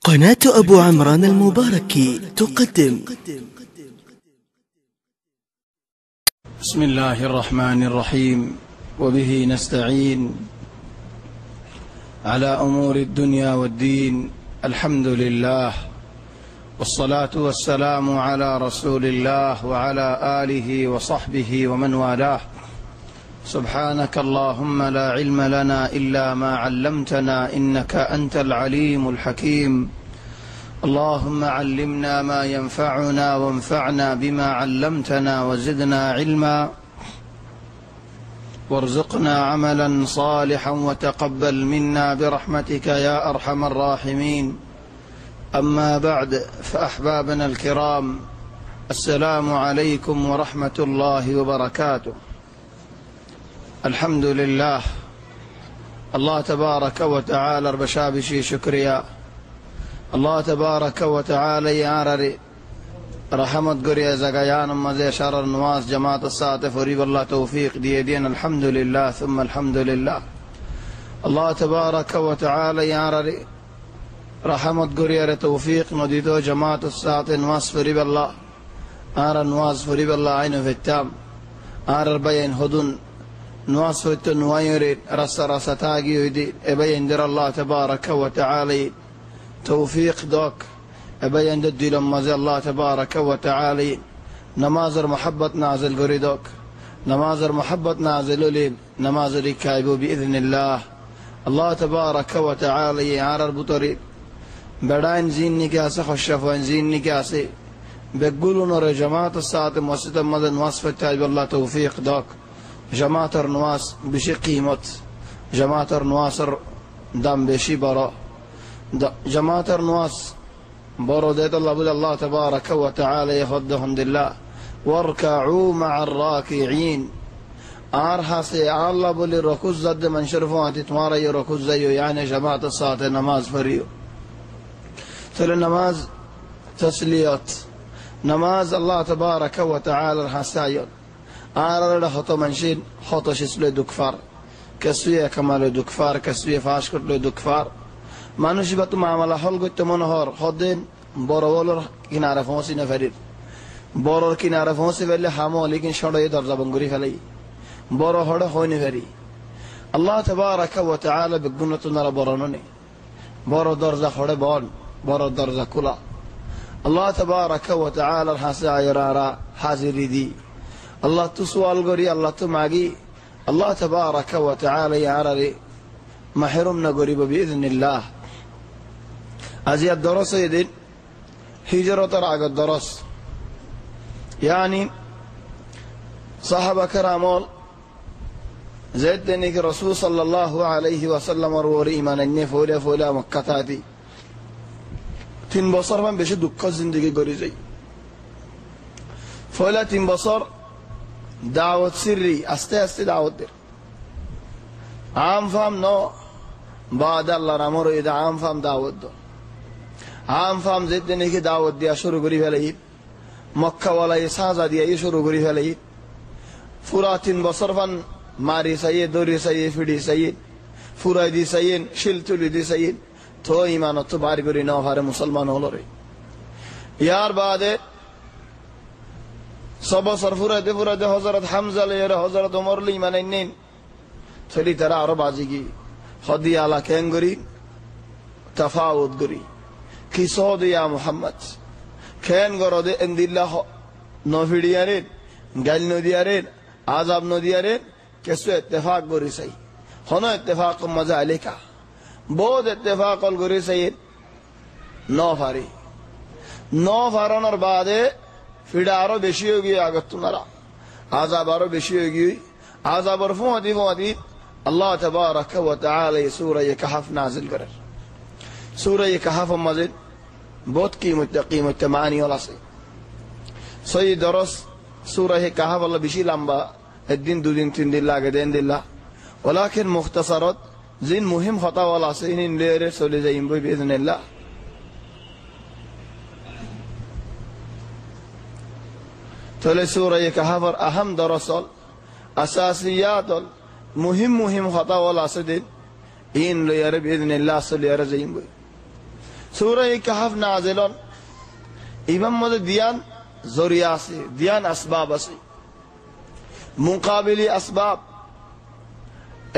قناة أبو عمران المباركي تقدم. بسم الله الرحمن الرحيم، وبه نستعين على أمور الدنيا والدين. الحمد لله، والصلاة والسلام على رسول الله وعلى آله وصحبه ومن والاه. سبحانك اللهم لا علم لنا إلا ما علمتنا إنك أنت العليم الحكيم. اللهم علمنا ما ينفعنا وانفعنا بما علمتنا وزدنا علما، وارزقنا عملا صالحا وتقبل منا برحمتك يا أرحم الراحمين. أما بعد، فأحبابنا الكرام، السلام عليكم ورحمة الله وبركاته. الحمد لله، الله تبارك وتعالى بشابشي شكريا. الله تبارك وتعالى يارري رحمت قرية زقيان مزي شرر نواس جماعة الساعة فريب الله توفيق دين. الحمد لله ثم الحمد لله. الله تبارك وتعالى يارري رحمت قرية توفيق نديتو جماعة الساعة نواس فريب الله آر نواس فريب الله عين في التام آر بين هدون نواس في التنوير رس تاقي ويدي ابين در الله تبارك وتعالى توفيق دوك ابين ددي لما زي الله تبارك وتعالى نمازر محبة نازل قريدوك نمازر محبة نازل لين نمازر كايبو بإذن الله. الله تبارك وتعالى يعرر بطريق بداين زين نكاسي خشفوين زين نكاسي بقولوا نور جماعة الساعة موسطة مدن وصفة تايب الله توفيق دوك جماعة النواس بشي قيمة جماعة النواصر دم بشي برا جماعة النواس برو ديت الله بل الله تبارك وتعالى يخدهم دلله واركعوا مع الراكعين. آرها سي الله بل ركوز زد من شرفوها تتمارا يركوز زيو يعني جماعة الصلاة نماز فريو تل النماز تسليات نماز الله تبارك وتعالى الحسايون آرها خطو منشين خطو شسلو دكفار كسوية كمال دكفار كسوية فاشكر له دكفار মানুষ বা তুমি আমলা হল করতে মনে হর হদেন বড় বড় কিনারে পৌঁছি না ফেরির বড় কিনারে পৌঁছে ফেললে হামো লেকিন সড়ে দরজা বঙ্গুরি ফেলাই বড় হড়ে হয়নি ফেরি। আল্লাহ তাবারাকা ওয়া তাআলা বিগুণত নারা বড় ননে বড় দরজা হড়ে বন বড় দরজা খোলা। আল্লাহ তাবারাকা ওয়া তাআলা হাসে আয়রা হাজিরি দি আল্লাহ তু সুয়াল করি আল্লাহ তু মাগি আল্লাহ তাবারাকা ওয়া তাআলা ইয়ারারে মাহরুম না করিব বিইذنিল্লাহ। আজি الدرس يدين هجرة راق الدرس يعني صحابة كرامول زيد دنيك رسول صلى الله عليه وسلم وروري إيمان اني فولا مكتاتي تين بصر من بشي دكا زندگي قري زي فولا تين بصر دعوة سري استي دعوة در عام فهم نو بعد الله رامور إذا عام فهم دعوة دو عام فهم زيد دنيك دعوت دیا شروع کری فلید مکہ والا یہ سازا دیا یہ شروع کری فلید فراتین بصرفن ماری سید دوری سید فیڈی سید فرای دی سید شلتولی دی سید تو ایمانت تو باری کری نو ہر مسلمان ہو لری یار بعد صبا صرفورت فرات حضرت حمزہ لیر حضرت عمر لی ایمانین تھلی ترا عرب آجی کی خدی علا کینگری تفاوت گری کی صود یا محمد کین گرود اندillah نو فیڈیارین گل نو دیارین عذاب نو دیارین کسو اتفاق گری سی ہنو اتفاق مزہ علیکا بود اتفاق گری سی نو فاری نو فارانر بعد فیڈارو বেশি ہوگی আগত نرا عذاب আরো বেশি ہوگی عذاب رفوتی الله تبارك وتعالى سورة كهف نازل قرر سورة كهف مزيد बहुत कीमत मानी वाला से सही दरस सूरह कहफ अल्लाह बिशी लंबा एक दिन दो दिन तीन दिन लागे दिन दिल्ला वलाकिन मुख्तसरत जिन मुहिम खता वाला से इन लेरे सोले जाइम बिइذنिल्लाह। तले सूरह कहफ अहम दरसल असासियात मुहिम खता वाला से दिन इन लेरे बिइذنिल्लाह सोले जाइम সূরা কাহফ নাযিলন ইমাম মধ্যে দিয়ান জরিয়া আছে, দিয়ান আসবাব আছে, মুকাবিলি আসবাব।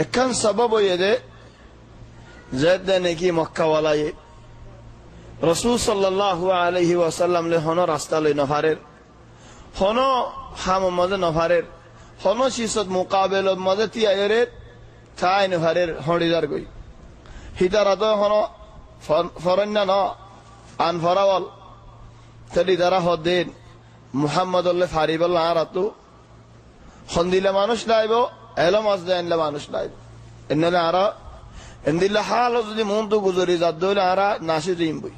একখান সবব হয়ে দে যেতে নাকি মক্কাওয়ালায় রাসূল সাল্লাল্লাহু আলাইহি ওয়াসাল্লাম লে হন রাস্তা লই নফারের হন হাম মধ্যে নফারের হন শিসত মুকাবেল মধ্যে তিয়ারে তাই নফারের হড়িদার গই হিতারা তো হন ফরন্না ন আন ফরাওয়াল তলি দ্বারা হদ্দিন মুহাম্মদুল্লাহ ফারিবুল্লাহ আরাতু হন্দিলে মানুষ লাইব এলম আজদাইনলে মানুষ লাইব এনলে আরা এন্দিল্লা হাল যদি মন তো গুজরি যাদ্দলে আরা নাসি দিম বই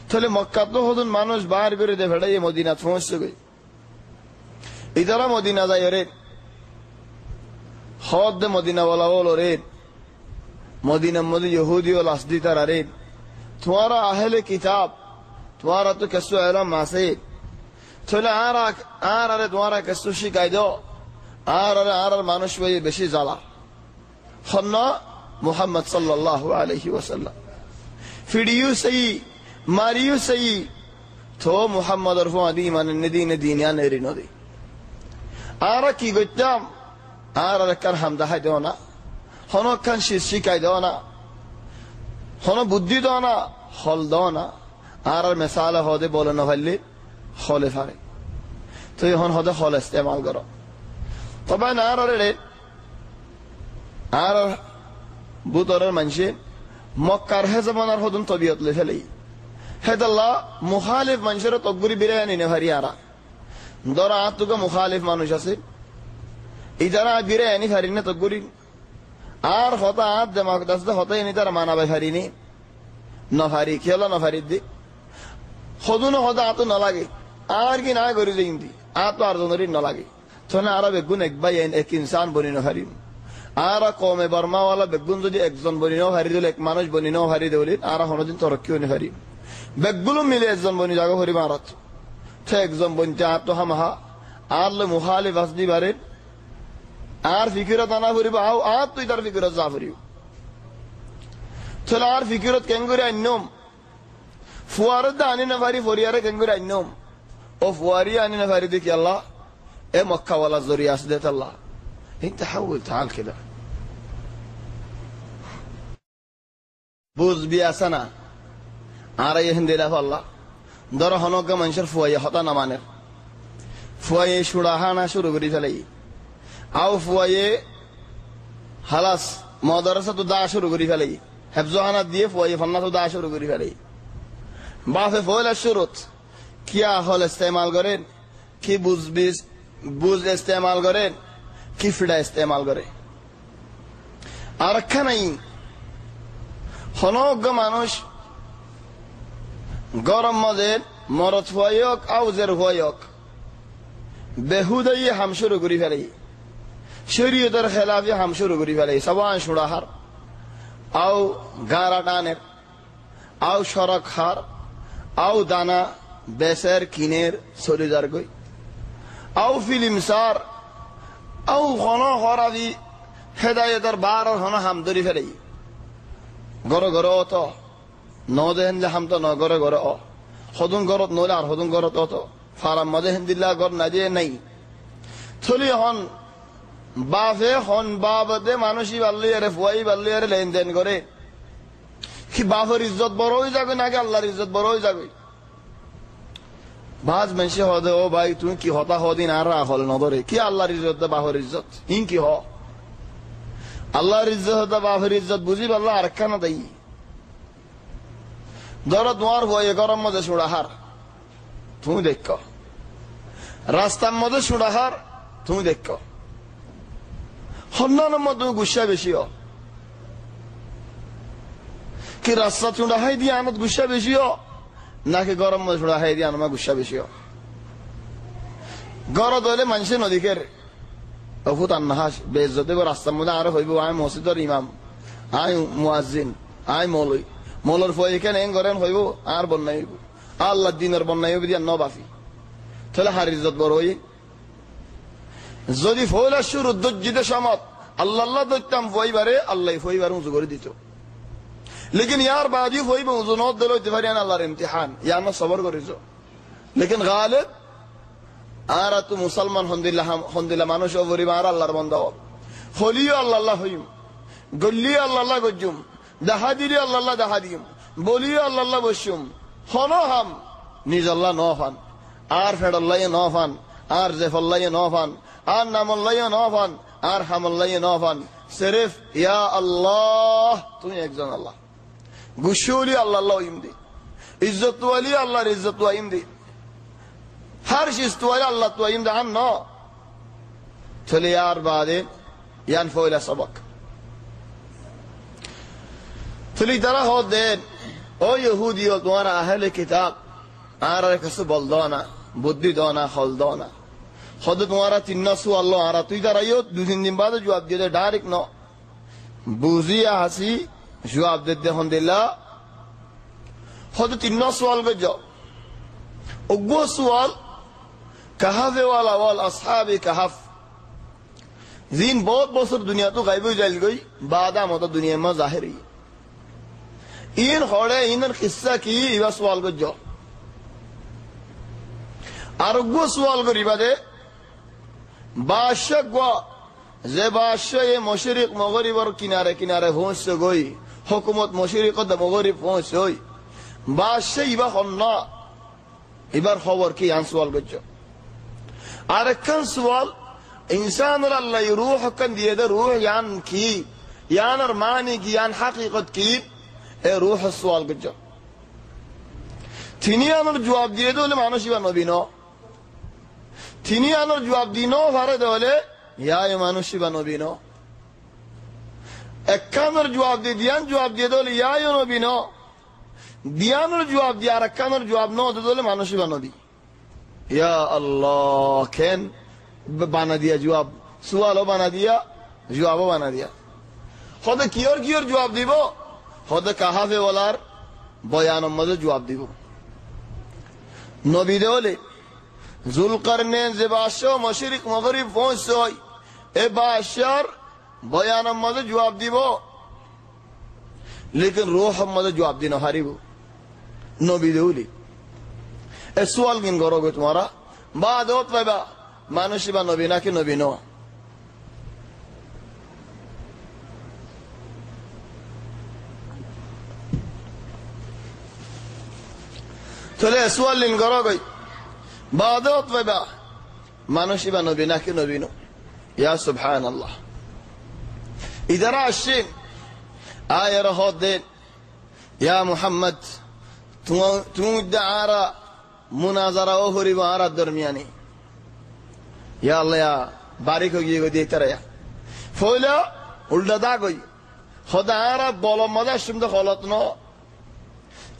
তাহলে মক্কা তো হদুন মানুষ বার বেরোতে ফেড়াই মদিনা পৌঁছছে গই ইদারা মদিনা যায় রে হদ মদিনা বলা বলো রে মদিনা মধ্যে ইহুদি ও লাসদি তারা রে তোমারা আহলে কিতাব তোমারা তো কেসু এলাম মাসে তাহলে আর আরে তোমারা কেসু শিখাই দাও আর মানুষ বেশি জ্বালা হন্না মুহাম্মদ সাল্লাল্লাহু আলাইহি ওয়াসাল্লাম ফিডিও সেই মারিও সেই তো মুহাম্মদর ফাদি মানে নদীনে দিনিয়া নেরি নদী আর কি গইতাম আর কার হামদা হাই দাও না হন খান শিখাই দাও না হন বুদ্ধি দাও না হল দাও না আর মিসাল হদে বলে না ভাইলে হলে ফারে তো এখন হদে হল ইস্তেমাল করো তবে না আর বুতরের মানুষে মক্কার হে জমানার হদুন তবিয়ত লে ফেলেই হেদাল্লাহ মুখালিফ মানুষের তকগুরি বিরায়ানি নে ভারি আরা ধরা আতুকা মুখালিফ মানুষ আছে ইদারা বিরায়ানি ফারি না তকগুরি আর হতা আত দেমাক দাসদা হতা এনি তারা মানাবে ফারিনি নফারি খেলা নফারি দি হদুন হদা আতো নলাগে আর কি না করি দিন আতো আর জনরি নলাগে তখন আর বেগুন একবাই এক ইনসান বনি নফারিম আর কমে বর্মাওয়ালা বেগুন যদি একজন বনি নাও হারি দিল এক মানুষ বনি নাও হারি দেবলি আর হনদিন তরক্কিও নি হারি বেগুলো মিলে একজন বনি জাগো হরি মারাত সে একজন বনতে আর তো হামহা আর লে মুখালি বাসদি বারে আর ফিকিরত আনা ফুরিব আও আর তুই তার ফিকিরত যা ফুরিব তাহলে আর ফিকিরত কেঙ্গুরি আইনম ফুয়ারত আনি না ফারি ফরিয়ারে কেঙ্গুরি আইনম ও ফুয়ারি আনি না ফারি দেখি আল্লাহ এ মক্কাওয়ালা জরিয়া আসদেত আল্লাহ انت حول تعال كده বুঝ বিয়াসানা আর এই হিন্দিলা আল্লাহ দর হনক মানুষের ফুয়াইয়া হতা না মানে ফুয়াইয়ে সুড়াহানা শুরু করি ফেলাই আও ফুয়াইয়ে হালাস মাদ্রাসা তো দা শুরু করি ফেলাই হেফজহানা দিয়ে ফুয়াইয়ে ফান্না তো দা শুরু করি ফেলাই বাফে ফয়লা শুরুত কিয়া হল ইস্তেমাল করেন কি বুঝ ইস্তেমাল করেন কি ফিডা ইস্তেমাল করে আর নাই হনজ্ঞ মানুষ গরম মদের মরত হয়ক আউজের হয়ক বেহুদাই হাম শুরু করি ফেলে শরীয়তের খেলাফি হাম শুরু করি ফেলে সবান সুড়াহার আও গারা টানের আও সড়ক হার আও দানা বেসের কিনের সরিদার গই আও ফিল্ম সার আও ঘন হরাদি হেদায়তের বার ঘন হাম ধরি ফেলে গর গর অত ন দেহেন হাম তো ন গরে গরে অ হদুন গরত নলে আর হদুন গরত অত ফারাম মদে হিন্দিল্লা গর না দিয়ে নাই থলি হন বাফে হন বাবদে মানুষই বাল্লি আরে ফুয়াই বাল্লি আরে লেনদেন করে কি বাফের ইজ্জত বড় হয়ে যাবে নাকি আল্লাহর ইজ্জত বড় হয়ে যাবে বাজ মেশে হদে ও ভাই তুমি কি হতা হদিন আর হল নদরে কি আল্লাহর ইজ্জত বাফের ইজ্জত ইন কি হ আল্লাহর ইজ্জত বাফের ইজ্জত বুঝি আল্লাহ আর কানা দেই ধরো তোমার হয়ে গরম মধ্যে সুড়াহার তুমি দেখ রাস্তার মধ্যে সুড়াহার তুমি দেখ হন্যানের মধ্যে গুসা বেশি হ কি রাস্তা চুড়াহাই দিয়ে আনত গুসা বেশি হ নাকি গরম মধ্যে চুড়াহাই দিয়ে আনমা গুসা বেশি হ গরদ হইলে মানুষের নদীকের অভূত আন্নাহাস বেজ্জতে রাস্তার মধ্যে আরো হইব আই মসজিদের ইমাম আই মুয়াজ্জিন আই মৌলই মৌলর ফয়ে কেন এন করেন হইব আর বন্যাই হইব আল্লাহ দিনের বন্যাই হইব দিয়া নবাফি তাহলে হার ইজ্জত বড় হই যদি ফয়লা শুরু দজ্জিদে সমত আল্লাহ আল্লাহ দইতাম ফইবারে আল্লাহ ফইবার উঁচু করে দিত लेकिन यार बाजी वही में उजुनोत दिलो तिफरियान अल्लाह इम्तिहान या ना सबर करिजो लेकिन गालिब आरा तू मुसलमान हंदिल्ला मानुष ओवरी मारा अल्लाहर बंदा होलियो अल्लाह हईम गल्लियो अल्लाह गज्जुम दाहादिरियो अल्लाह दाहादिम बोलियो अल्लाह बशुम हनो हम निज अल्लाह नौफान आर फेड अल्लाह नौफान आर जेफ अल्लाह नौफान आर नाम अल्लाह नौफान आर हम अल्लाह नौफान सिर्फ या अल्लाह तू एक जन अल्लाह गुशूली अल्लाह इम दी इज्जत वाली अल्लाह इज्जत वाइम दी हर चीज तो अल्लाह तो इम दान नो चले यार बादे यान फोइला सबक चली तरह हो दे ओ यहूदी और तुम्हारा अहले किताब आरा कस बलदोना बुद्धि दोना खल दोना खुद तुम्हारा तिन्नसु अल्लाह आरा तू इधर आयो दो तीन दिन बाद जवाब दे दे डायरेक्ट नो बूजिया हसी जवाब दे दे हंदिल्ला खुद तिन्नो सवाल को जाओ उग्गो सवाल कहफ वाला वाल अस्हाबे कहफ जीन बहुत बसर दुनिया तो गायब हो जल गई बादा मत दुनिया में जाहिर है इन खोड़े इन किस्सा की इवा सवाल को जाओ आरोग्य सवाल को रिबा दे बादशाह गो जे बादशाह ये मशरिक मगरिब और किनारे किनारे होश से गई हुकूमत मशरिक और मगरिब होश होई बादशाह इबा खन्ना इबार खबर की आन सवाल को जाओ आरकन सवाल इंसान अल्लाह रूह कन दिए दे रूह यान की यान अरमानी की यान हकीकत की ए रूह सवाल को जाओ थिनी आनर जवाब दिए दो ले मानुष इबा नबी नो थिनी आनर जवाब दिनो फारे दोले या ये मानुष इबा नबी नो एक्कानर जवाब दिए दोले या ये नबी नो दियानर जवाब दिया रक्कानर जवाब नो दे दोले मानुष इबा नबी या अल्लाह कैन बना दिया जवाब सवाल बना दिया जवाब बना दिया खुद कियोर जवाब दीबो खुद कहाफे वालार बयान मदद जवाब दीबो नबी दोले जुलकरनैन जे बादशाह मशरिक मगरिब पहुंच सोई ए बादशाह बयान मदद जवाब दीबो लेकिन रूह मदद जवाब दिनो हारिबो नबी दोले ए सवाल किन करोगे तुम्हारा बाद होत बाबा मानुष बा नबी ना कि नबी नो चले सवाल लिन करोगे बाद होत बाबा मानुष बा नबी ना कि नबी नो या सुभान अल्लाह इधर आशिन आया रहो दे या मोहम्मद तू दारा मुनाजरा ओ होरी बारा दरमियानी या अल्लाह या बारिक हो गई देखता रहा फोला उल्टा दा गई खुदा आरा बोलो मजा शुम्द खौलत नो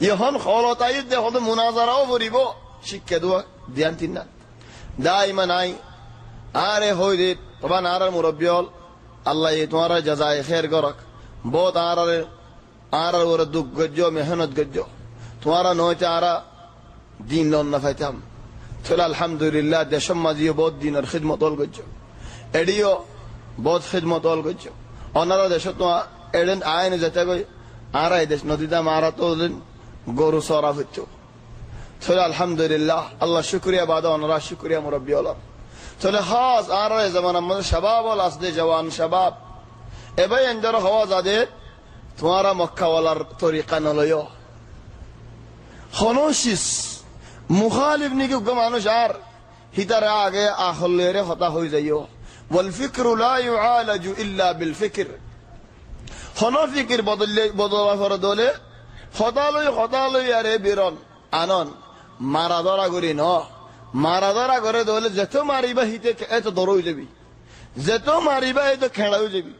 ये हन खौलत आई दे खुद मुनाजरा ओ होरी बो शिक्के दुआ ध्यान तिन्ना दाइमा नाई आरे हो दे तबा नारा मुरब्बियोल अल्लाह ये तुम्हारा जजाए खैर करक बहुत आरा और दुख गज्जो मेहनत गज्जो तुम्हारा नो चारा दीन लोन नफायतम चल अल्हम्दुलिल्लाह देशम माजियो बहुत दीन और खिदमत ओल गज्जो एडियो बहुत खिदमत ओल गज्जो ओनारा देश तो एडन आए ने जते कोई आरा देश नदीदा मारा तो दिन गोरु सोरा फुच्चो चल अल्हम्दुलिल्लाह अल्लाह शुक्रिया बादा ओनारा शुक्रिया मुरब्बी ओला चले खास आरा जमाना में शबाब और असदे जवान शबाब ए भाई अंदर हवा जादे तुम्हारा मक्का वाला तरीका न लियो खनोशिस मुखालिफ नहीं कि मानुष आर हितर आगे आखलेरे होता हो जाइयो वल फिक्र ला युआलजु इल्ला बिल फिक्र खनो फिक्र बदला फर दोले खतालो यारे बिरन आनन मारादरा गरी न मारादरा करे दोले जेतो मारिबा हिते एतो दरो जाबी जेतो मारिबा एतो खेड़ाओ जाबी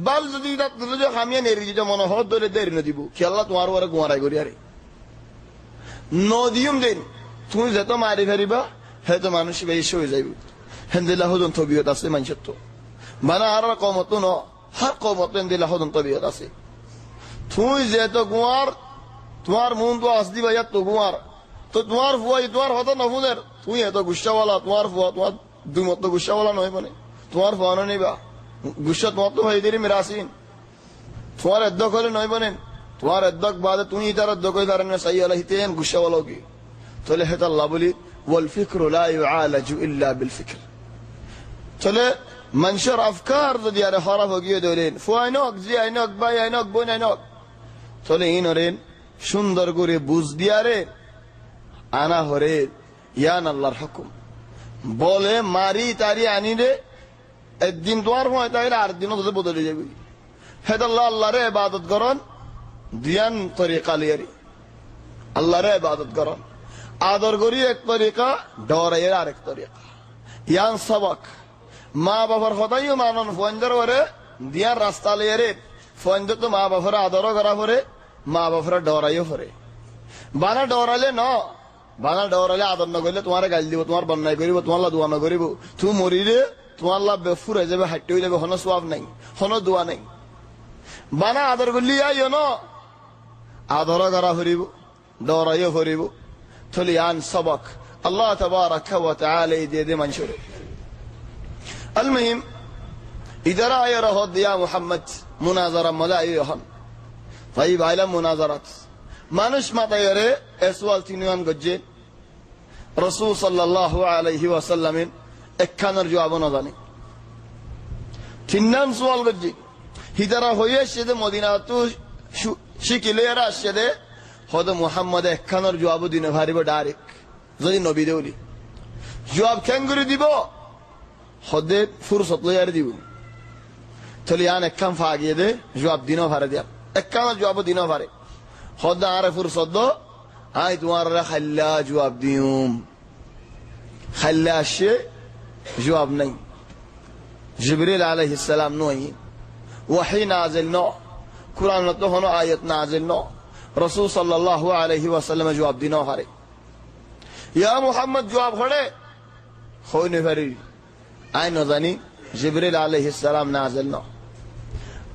बाल जदी दा जो खामिया नेरी जो मन हो दोले देरी न दिबो कि अल्लाह तुम्हार वरे गुआराई गरी यारे नदियम दिन তুমি যেত মারি ফেরিবা হয়তো মানুষ বেশি হয়ে যাইব হেন্দিলা হদন তবিয়ত আছে মানুষের তো মানে আর কমত ন হর কমত হেন্দিলা হদন তবিয়ত আছে তুই যেত গুয়ার তোমার মন তো আস দিবা ইয়া তো গুয়ার তো তোমার ফুয়া তোমার হতো নফুদের তুই এত গুসাওয়ালা তোমার ফুয়া তোমার দুই মত গুসাওয়ালা নয় মানে তোমার ফুয়া নিবা গুসা তোমার তো হয়ে দেরি মেরাসিন তোমার এদ্দ করে নয় বনেন তোমার এদ্দক বাদে তুমি তার দকই দারেন সাই আলাইতেন গুসা বলোগি তাহলে হেত আল্লাহ বলি ওয়াল ফিকরু লা ইউআলাজু ইল্লা বিল ফিকর তাহলে মানুষের আফকার যদি আর খারাপ হয়ে ধরেন ফুয়াইনক জি আইনক বাই আইনক বোন আইনক তাহলে ইনরেন সুন্দর করে বুঝ দিয়ারে আনা হরে ইয়ান আল্লাহর হুকুম বলে মারি তারি আনি রে একদিন তোমার হয় তাইলে আর দিনও তোদের বদলে যাবে হেদ আল্লাহ আল্লাহরে ইবাদত করন দিয়ান তরিকা লিয়ারি আল্লাহরে ইবাদত করন আদর করি এক তরিকা ডরাইয়ের আরেক তরিকা ইয়ান সবক মা বাবার হতাইও মানন ফঞ্জর করে দিয়ার রাস্তা লিয়ারে ফঞ্জ তো মা বাবার আদরও করা পরে মা বাবার ডরাইও পরে বানা ডরালে ন বানা ডরালে আদর ন করলে তোমার গাল দিব তোমার বন্যায় করিব তোমার দোয়া ন করিব তুমি মরিলে তোমার লাভ বেফুর হয়ে যাবে হাঁটতে হয়ে যাবে হনো সোয়াব নাই হনো দোয়া নাই বানা আদর করলি আইও ন আদর করা ফুরিব ডরাইও ফুরিব থলি আন সবক আল্লাহ তাবারাকা ওয়া তাআলা দিয়ে দে মানুষের المهم إذا رأي رهض يا محمد مناظرة ملاعي رهن طيب علم مناظرات মানুষ মাতায়রে এসওয়াল তিনওয়ান গজ্জে রাসূল সাল্লাল্লাহু আলাইহি ওয়াসাল্লামের একখানের জবাব না জানে তিননান সওয়াল গজ্জে হিদারা হয়ে সেদে মদিনা তো শিকিলেরা সেদে হদ মুহাম্মদ একখানের জবাব দিনে ভারিব ডাইরেক্ট যদি নবী দেউলি জবাব কেন করে দিব হদে ফুরসত লইয়ার দিব তাহলে আন একখান ফাগিয়ে দে জবাব দিনও ভারে দিয়া একখান জবাব দিনও ভারে হদ আরে ফুরসত দো আই তোমার খাল্লা জবাব দিউম খাল্লা আসে জবাব নাই জিবরিল আলাইহিস সালাম নই ওয়াহি নাজিল ন কুরআন তো হনো আয়াত নাজিল ন রাসূল সাল্লাল্লাহু আলাইহি ওয়াসাল্লাম জবাব দিনও ভারে ইয়া মুহাম্মদ জবাব হড়ে হইনে ভারি আই ন জানি জিবরিল আলাইহিস সালাম নাজিল ন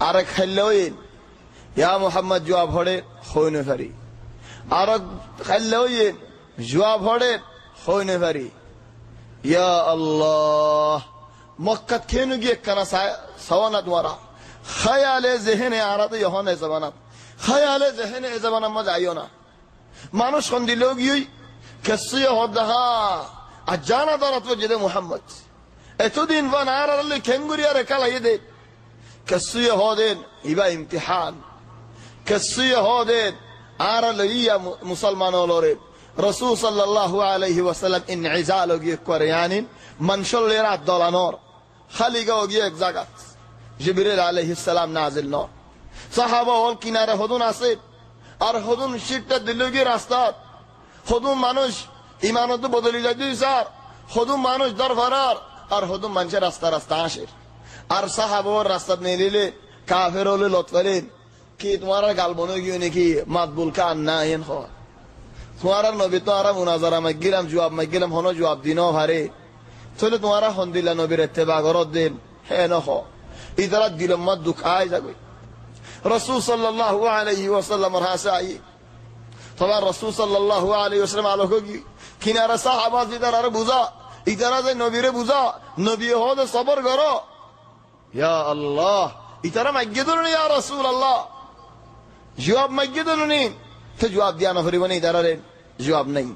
আর খাল্লাইন ইয়া মুহাম্মদ জবাব হড়ে হইনে ভারি আর খাল্লাইন জবাব হড়ে হইনে ভারি ইয়া আল্লাহ মক্কা কেন গিয়ে কানা সওয়ানা দ্বারা খায়ালে জেহেনে আরাতে ইহনে জামানাত খায়ালে জেহেনে এ জামানাত মা যাইও না মানুষ কোন দিল গিয়ে কসিয়া হদহা আজানা দারাত ওজে মুহাম্মদ এতদিন বান আরালে কেঙ্গুরিয়া রে কালাই দে কসিয়া হদেন ইবা ইমতিহান কসিয়া হদেন আরালে ইয়া মুসলমান হলরে রাসূল সাল্লাল্লাহু আলাইহি ওয়াসাল্লাম ইনইজাল গিয়ে করে yani মানশলেরা দলানোর খালিগা গিয়ে এক জায়গা জিবরিল আলাইহিস সালাম নাজিল ন সাহাবা ওল কিনারে হদুন আছে আর হদুন শিটটা দিল গিয়ে রাস্তা হদুন মানুষ ইমানত বদলি যায় দুই স্যার হদুন মানুষ দরফারার আর হদুন মানুষের রাস্তা রাস্তা আসে আর সাহাবার রাস্তা নিলে কাফের হলে লতফারেন কি তোমার গাল বনে গিয়ে নাকি মাতবুল কান না এন হয় তোমার নবী তো আর মুনাজারা মাগিলাম জবাব মাগিলাম হনো জবাব দিনও ভারে তাহলে তোমার হন্দিলা নবীর ইত্তেবা করত দেন হে নহ ইদারা দিলম মত দুখায় যাবে রাসূল সাল্লাল্লাহু আলাইহি ওয়াসাল্লাম রাসাই তবে রাসূল সাল্লাল্লাহু আলাইহি ওয়াসাল্লাম আলোক কিনারা সাহাবা ইদারা আর বুঝা ইদারা যে নবীরে বুঝা নবী হদে সবর করো ইয়া আল্লাহ ইদারা মাগিদুন ইয়া রাসূলুল্লাহ জবাব মাগিদুন নি তো জবাব দিয়া না হরিবনি ইদারা রে জবাব নাই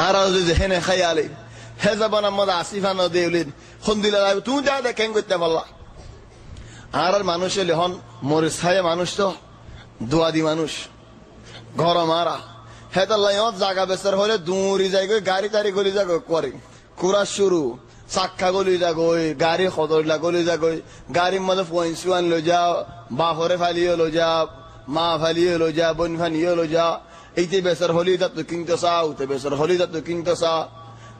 আর যেখানে খায়ালে হে জবান মদ আসিফা ন দেউলিন খন্দিলা তুমি যা দেখেন করতে পারলা আর মানুষের লেহন মরিস খায় মানুষ তো দোয়াদি মানুষ গরম আরা হেতাল্লাহ জাগা বেচার হলে দূরি যাই গই গাড়ি টাড়ি গলি যা করে কুরা শুরু চাক্কা গলি যা গই গাড়ি সদরলা গলি যা গই গাড়ির মধ্যে পয়েন্সুয়ান লৈ যাও বাপরে ফালিয়ে লৈ যা মা ফালিয়ে লৈ যা বোন ফালিয়ে লৈ যা এইতে বেচার হলি তাত কিনতে চা উঠে বেচার হলি তাত কিনতে চা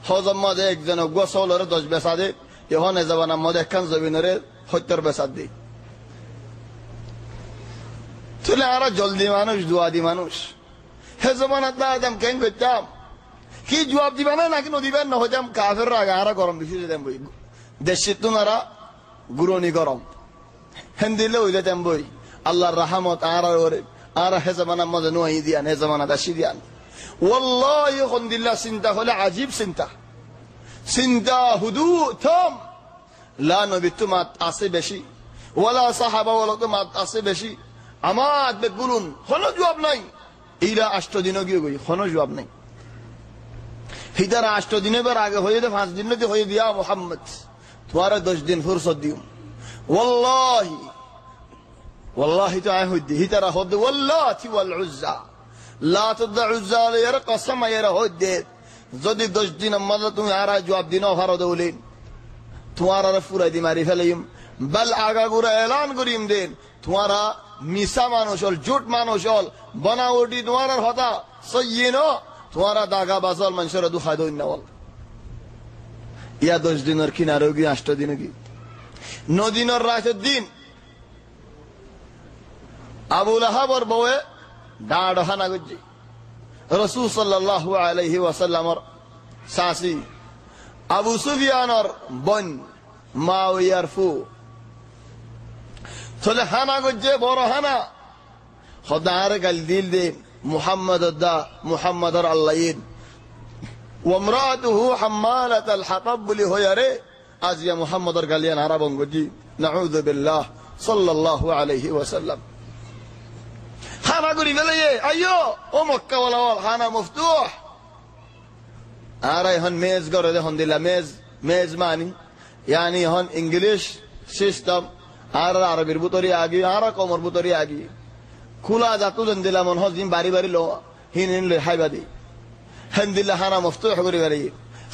হজম মাঝে একজন গোসলরে 10 বেচা দে এখন এ যাবান মধ্যে একখান জমিনরে 70 বেচা দে তাহলে আর জলদি মানুষ দোয়াদি মানুষ হে জমানাত না আদম কেন করতাম কি জবাব দিবা না নাকি নদিবেন না হইতাম কাফের আগে আর গরম বেশি দিতাম বই দেশে তো নারা গুরনি গরম হেন্দিলে হই দিতাম বই আল্লাহর রহমত আর ওরে আর হে জামানা মধ্যে নয় দিয়ান হে জামানা দাসি দিয়ান ওয়াল্লাহি খন্দিল্লাহ চিন্তা হলে আজীব চিন্তা চিন্তা হুদু থম লা নবী তোমার আছে বেশি ওয়ালা সাহাবা ওয়ালা তোমার আছে বেশি আমার বেগুলুন কোনো জবাব নাই ইরা 8 দিনও গিয়ে গই কোনো জবাব নাই হিদার 8 দিনের পর আগে হয়ে দে 5 দিন নদী হয়ে দিয়া মোহাম্মদ তোমার 10 দিন ফুরসত দিও ওয়াল্লাহি ওয়াল্লাহি তো আয় হইদি হিতারা হদ ওয়াল্লাহি ওয়াল উজ্জা লাত উজ্জা এর কসম এর হইদে যদি 10 দিন মধ্যে তুমি আর জবাব দিন ফারো দেউলেন তোমার আর ফুরাই দি মারি ফেলাইম বল আগা গুরা এলান করিম দেন তোমারা মিসা মানুষ হল জুট মানুষ হল বনাওটি তোমার হতা সইয়েনো তোমারা দাগা বাজাল মানুষের দুঃখা দই না বল ইয়া 10 দিনের কিনারে গিয়ে 8 দিনে গিয়ে 9 দিনের রাতের দিন আবু লাহাবর বউয়ে ডাড় হানা গজি রাসূল সাল্লাল্লাহু আলাইহি ওয়াসাল্লামর সাসি আবু সুফিয়ানর বোন মাওয়ার ফু চলে হানা গজে বড় হানা খোদার গাল দিল দে মুহাম্মদর আল্লাহিন ওমরাতুহু হাম্মালাতাল হাতাব বলি হয়ারে আজ ইয়া মুহাম্মদর গালিয়ান আরাবন গজি নাউযু বিল্লাহ সাল্লাল্লাহু আলাইহি ওয়াসাল্লাম হানা করি ফেলে আইয়ো ও মক্কা ওয়ালা হানা মফতুহ আর এখন মেজ করে দেখুন দিলা মেজ মানি ইয়ানি এখন ইংলিশ সিস্টেম আর আরবির বুতরি আগি আর কমর বুতরি আগি খোলা জাতু দিলা মন হজিম বাড়ি বাড়ি লো হিন লে হাইবাদি হেন্দিল্লা হানা মফতুহ করি বাড়ি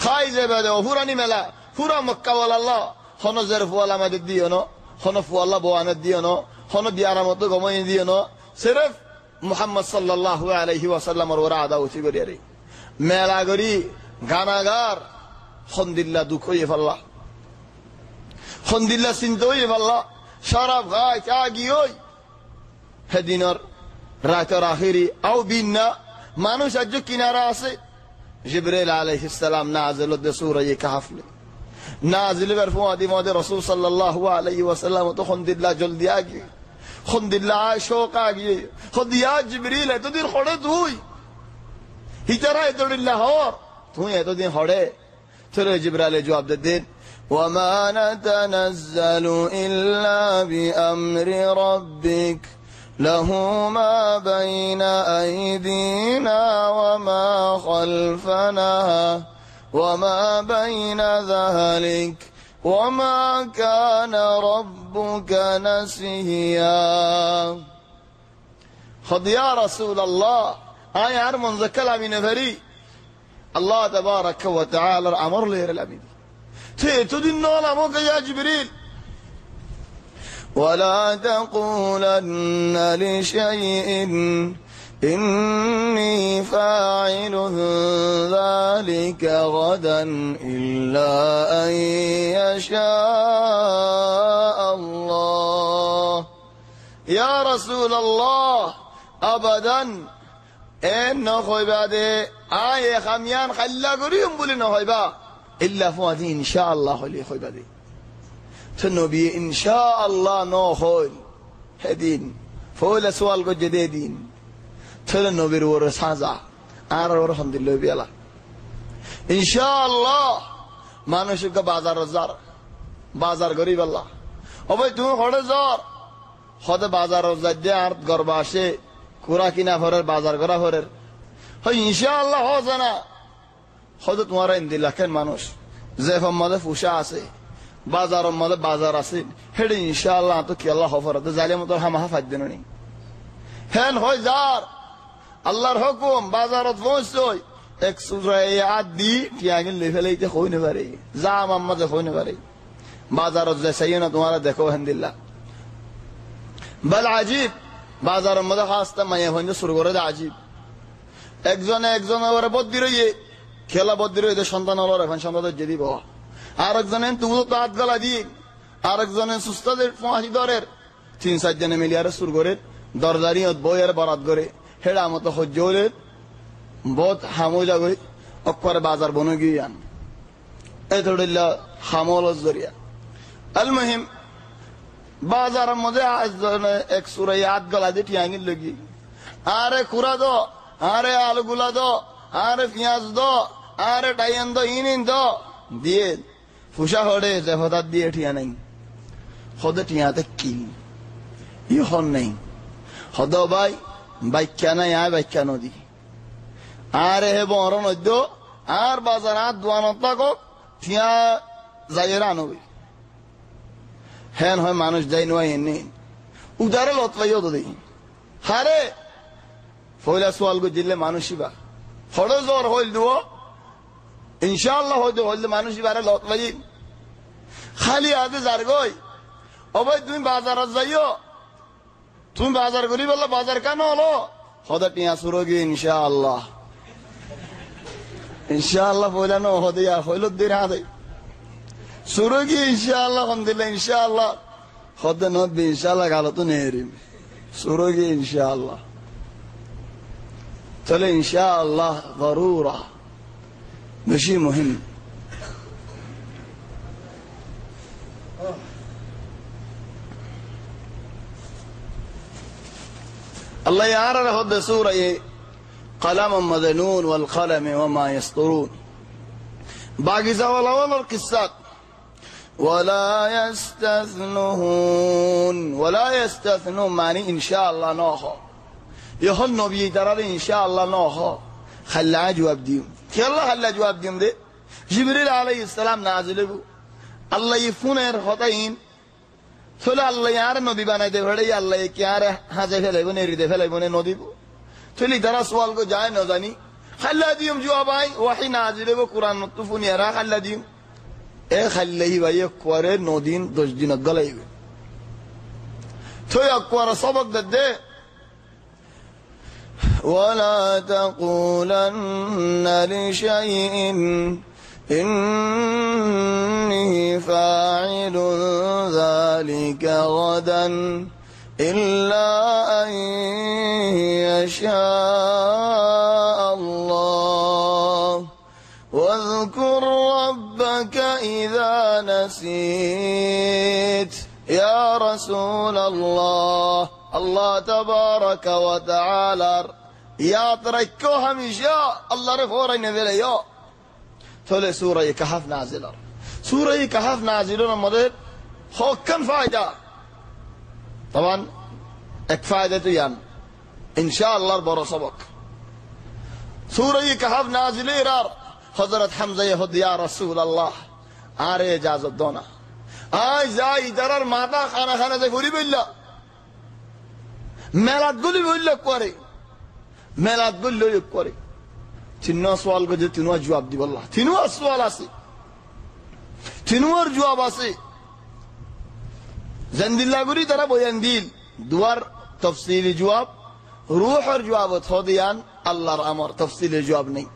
খাই যাবে হুরানি মেলা হুরা মক্কা ওয়ালা আল্লাহ হন জেরফ ওয়ালা মাদি দিও ন হন ফুয়াল্লা বোয়ানে দিও ন হন বিয়ারা মতো গমই দিও ন সিরফ মুহাম্মদ সাল্লাল্লাহু আলাইহি ওয়াসাল্লামর ওরা আদা উঠি করি আরে মেলা করি গানাগার খন্দিল্লা দুঃখ হয়ে ফেললা খন্দিল্লা চিন্তা হয়ে ফেললা শরাব খাই চা গিয়ে হেদিনর রাতের আখিরি আও বিন্না মানুষ আজ কিনারা আছে জিবরাইল আলাইহিস সালাম নাজিল দে সূরা কাহফ নাজিল বার ফুয়াদি মদে রাসূল সাল্লাল্লাহু আলাইহি ওয়াসাল্লাম তো খন্দিল্লা জলদি আগি খন্দিল্লা শোক আগি খদিয়া জিবরাইল এত দিন খড়ে তুই হিতারা এতদিল্লা হর তুই এতদিন হড়ে তোরে জিবরাইল জবাব দেন ওয়ামা নাতানাজ্জালু ইল্লা বিআমরি রাব্বিক লাহু মা বাইনা আইদিনা ওয়া মা খালফানা ওয়া মা বাইনা যালিক ওয়া মা কানা রাব্বুকা নাসিয়া খদিয়া রাসূলুল্লাহ আয় আর মনজাকাল আমিনে ভরি الله تبارك وتعالى امر له الامين تدين نعلمك يا جبريل ولا تقولن لشيء إني فاعل ذلك غدا إلا أن يشاء الله يا رسول الله أبدا ان نخويبا دي آية خميان خلا قريم بولي نخويبا إلا فواتي إن شاء الله لي خويبا دي تنبي إن شاء الله نخوي هدين فولا سؤال قد جديدين تنبي ورس هذا أنا ورحمد الله بيلا إن شاء الله ما نشك بازار قريب الله أبي تون خود زار خود بازار رزار دي عرض قرباشي কুরা কিনা ফরের বাজার করা ফরের হয় ইনশাআল্লাহ হবে না হয়তো তোমার ইন্দিল্লাহ কেন মানুষ যে মধ্যে ফুসা আছে বাজারের মধ্যে বাজার আছে হেডে ইনশাআল্লাহ তো কি আল্লাহ হফর তো জালিম তো হামা ফাদ দেন নি হেন হয় যার আল্লাহর হুকুম বাজারত পৌঁছই এক সুরাই আদি টিয়াগিন লেভেলেইতে হইনে পারে যা মাম্মাতে হইনে পারে বাজারত যে সাইনা তোমারা দেখো হেন্দিল্লাহ বল আজীব বাজারের মধ্যে হাসতে মায়া হইনে শুরু করে দে আজীব একজনে ওরে বদ্দি রইয়ে খেলা বদ্দি রইয়ে সন্তান হলো এখন সন্তানের যে দিব আরেকজনে তুমি তো হাত গলা দি আরেকজনে সুস্তাদের ফাঁসি দরের 3-4 জনে মিলিয়ারে শুরু করে দরদারি বইয়ের বরাত করে হেডা মতো সহ্য হলে বহুত হামো যাগই অক্ষরে বাজার বনে গিয়ে আন এই ধরিল্লা হামল জরিয়া আল মুহিম বাজারের মধ্যে এক সুরাই হাত গলা দিয়ে টিয়াঙ্গির লগি আরে খুরা দো আরে আলুগুলা দো আরে পেঁয়াজ দো আরে ডাইয়ান দো ইনিন দো দিয়ে ফুসা হড়ে যে হঠাৎ দিয়ে ঠিয়া নাই হদে ঠিয়াতে কিল ই হন নাই হদ ভাই বাইখ্যা নাই আয় বাইখ্যা নদী আর হে বর নদ্য আর বাজার আর দোয়ানত থাকক ঠিয়া যাইয়ের আনবি হ্যান হয় মানুষ যাই নয় এনে উদারে লত পাইও তো দেখি হারে ফয়লা সোয়াল গো দিলে মানুষই বা হড়ে জ্বর হইল দেবো ইনশাআল্লাহ হইতে হইলে মানুষই বারে লত পাই খালি আদে যার গই অবৈ তুমি বাজারত যাইও তুমি বাজার করি বললো বাজার কেন হলো হদা টিয়া সুরগি ইনশাআল্লাহ ইনশাআল্লাহ বলে না হদে হইল দিন হাতে সুরগি ইনশাআল্লাহ হন দিলে ইনশাআল্লাহ হদে নব্বি ইনশাআল্লাহ গালো তো নেহরিম সুরগি ইনশাআল্লাহ তাহলে ইনশাআল্লাহ জরুরা বেশি মুহিম الله يعرف هذا سورة قلم مذنون والقلم وما يسطرون باقي زوال أول القصات ولا يستثنون معني إن شاء الله نوخو يخل نبي ترى إن شاء الله نوخو خلى جواب ديم يلا خلى جواب ديم دي جبريل عليه السلام نازل الله يفون خطين চলে আল্লাহ আর নদী বানাইতে পারে আল্লাহ কি আর হাজে ফেলাইব নেরিতে ফেলাইব নে নদী চলি তারা সওয়াল কো যায় না জানি খাল্লা দিম জবাব আই ওয়াহি নাজিল হবে কুরআন তো ফুনিয়ারা খাল্লা দিম এ খাল্লাহি ভাই করে নদীন 10 দিন গলাইবে তো একবার সবক দে ولا تقولن لشيء إني فاعل ذلك غدا إلا أن يشاء الله واذكر ربك إذا نسيت يا رسول الله الله تبارك وتعالى يا تركو هميشا الله رفورين بليو تولي سورة كهف نازلة سورة كهف نازلة مدد هو كم فائدة طبعا اك فائدة يعني ان شاء الله برا سبق سورة كهف نازلة رار حضرت حمزة يهد يا رسول الله آره اجازت دونا آي زاي درر ماتا خانا زي فوري بالله ميلاد قولي بالله كوري ميلاد قولي كوري তিনটা সওয়াল গজে তিনটা জবাব দিব আল্লাহ তিনটা সওয়াল আছে তিনটার জবাব আছে জানদিল্লাহ গুরি তারা বয়ান দিল দুয়ার তাফসীলি জবাব রূহের জবাব থদিয়ান আল্লাহর আমর তাফসীলি জবাব নেই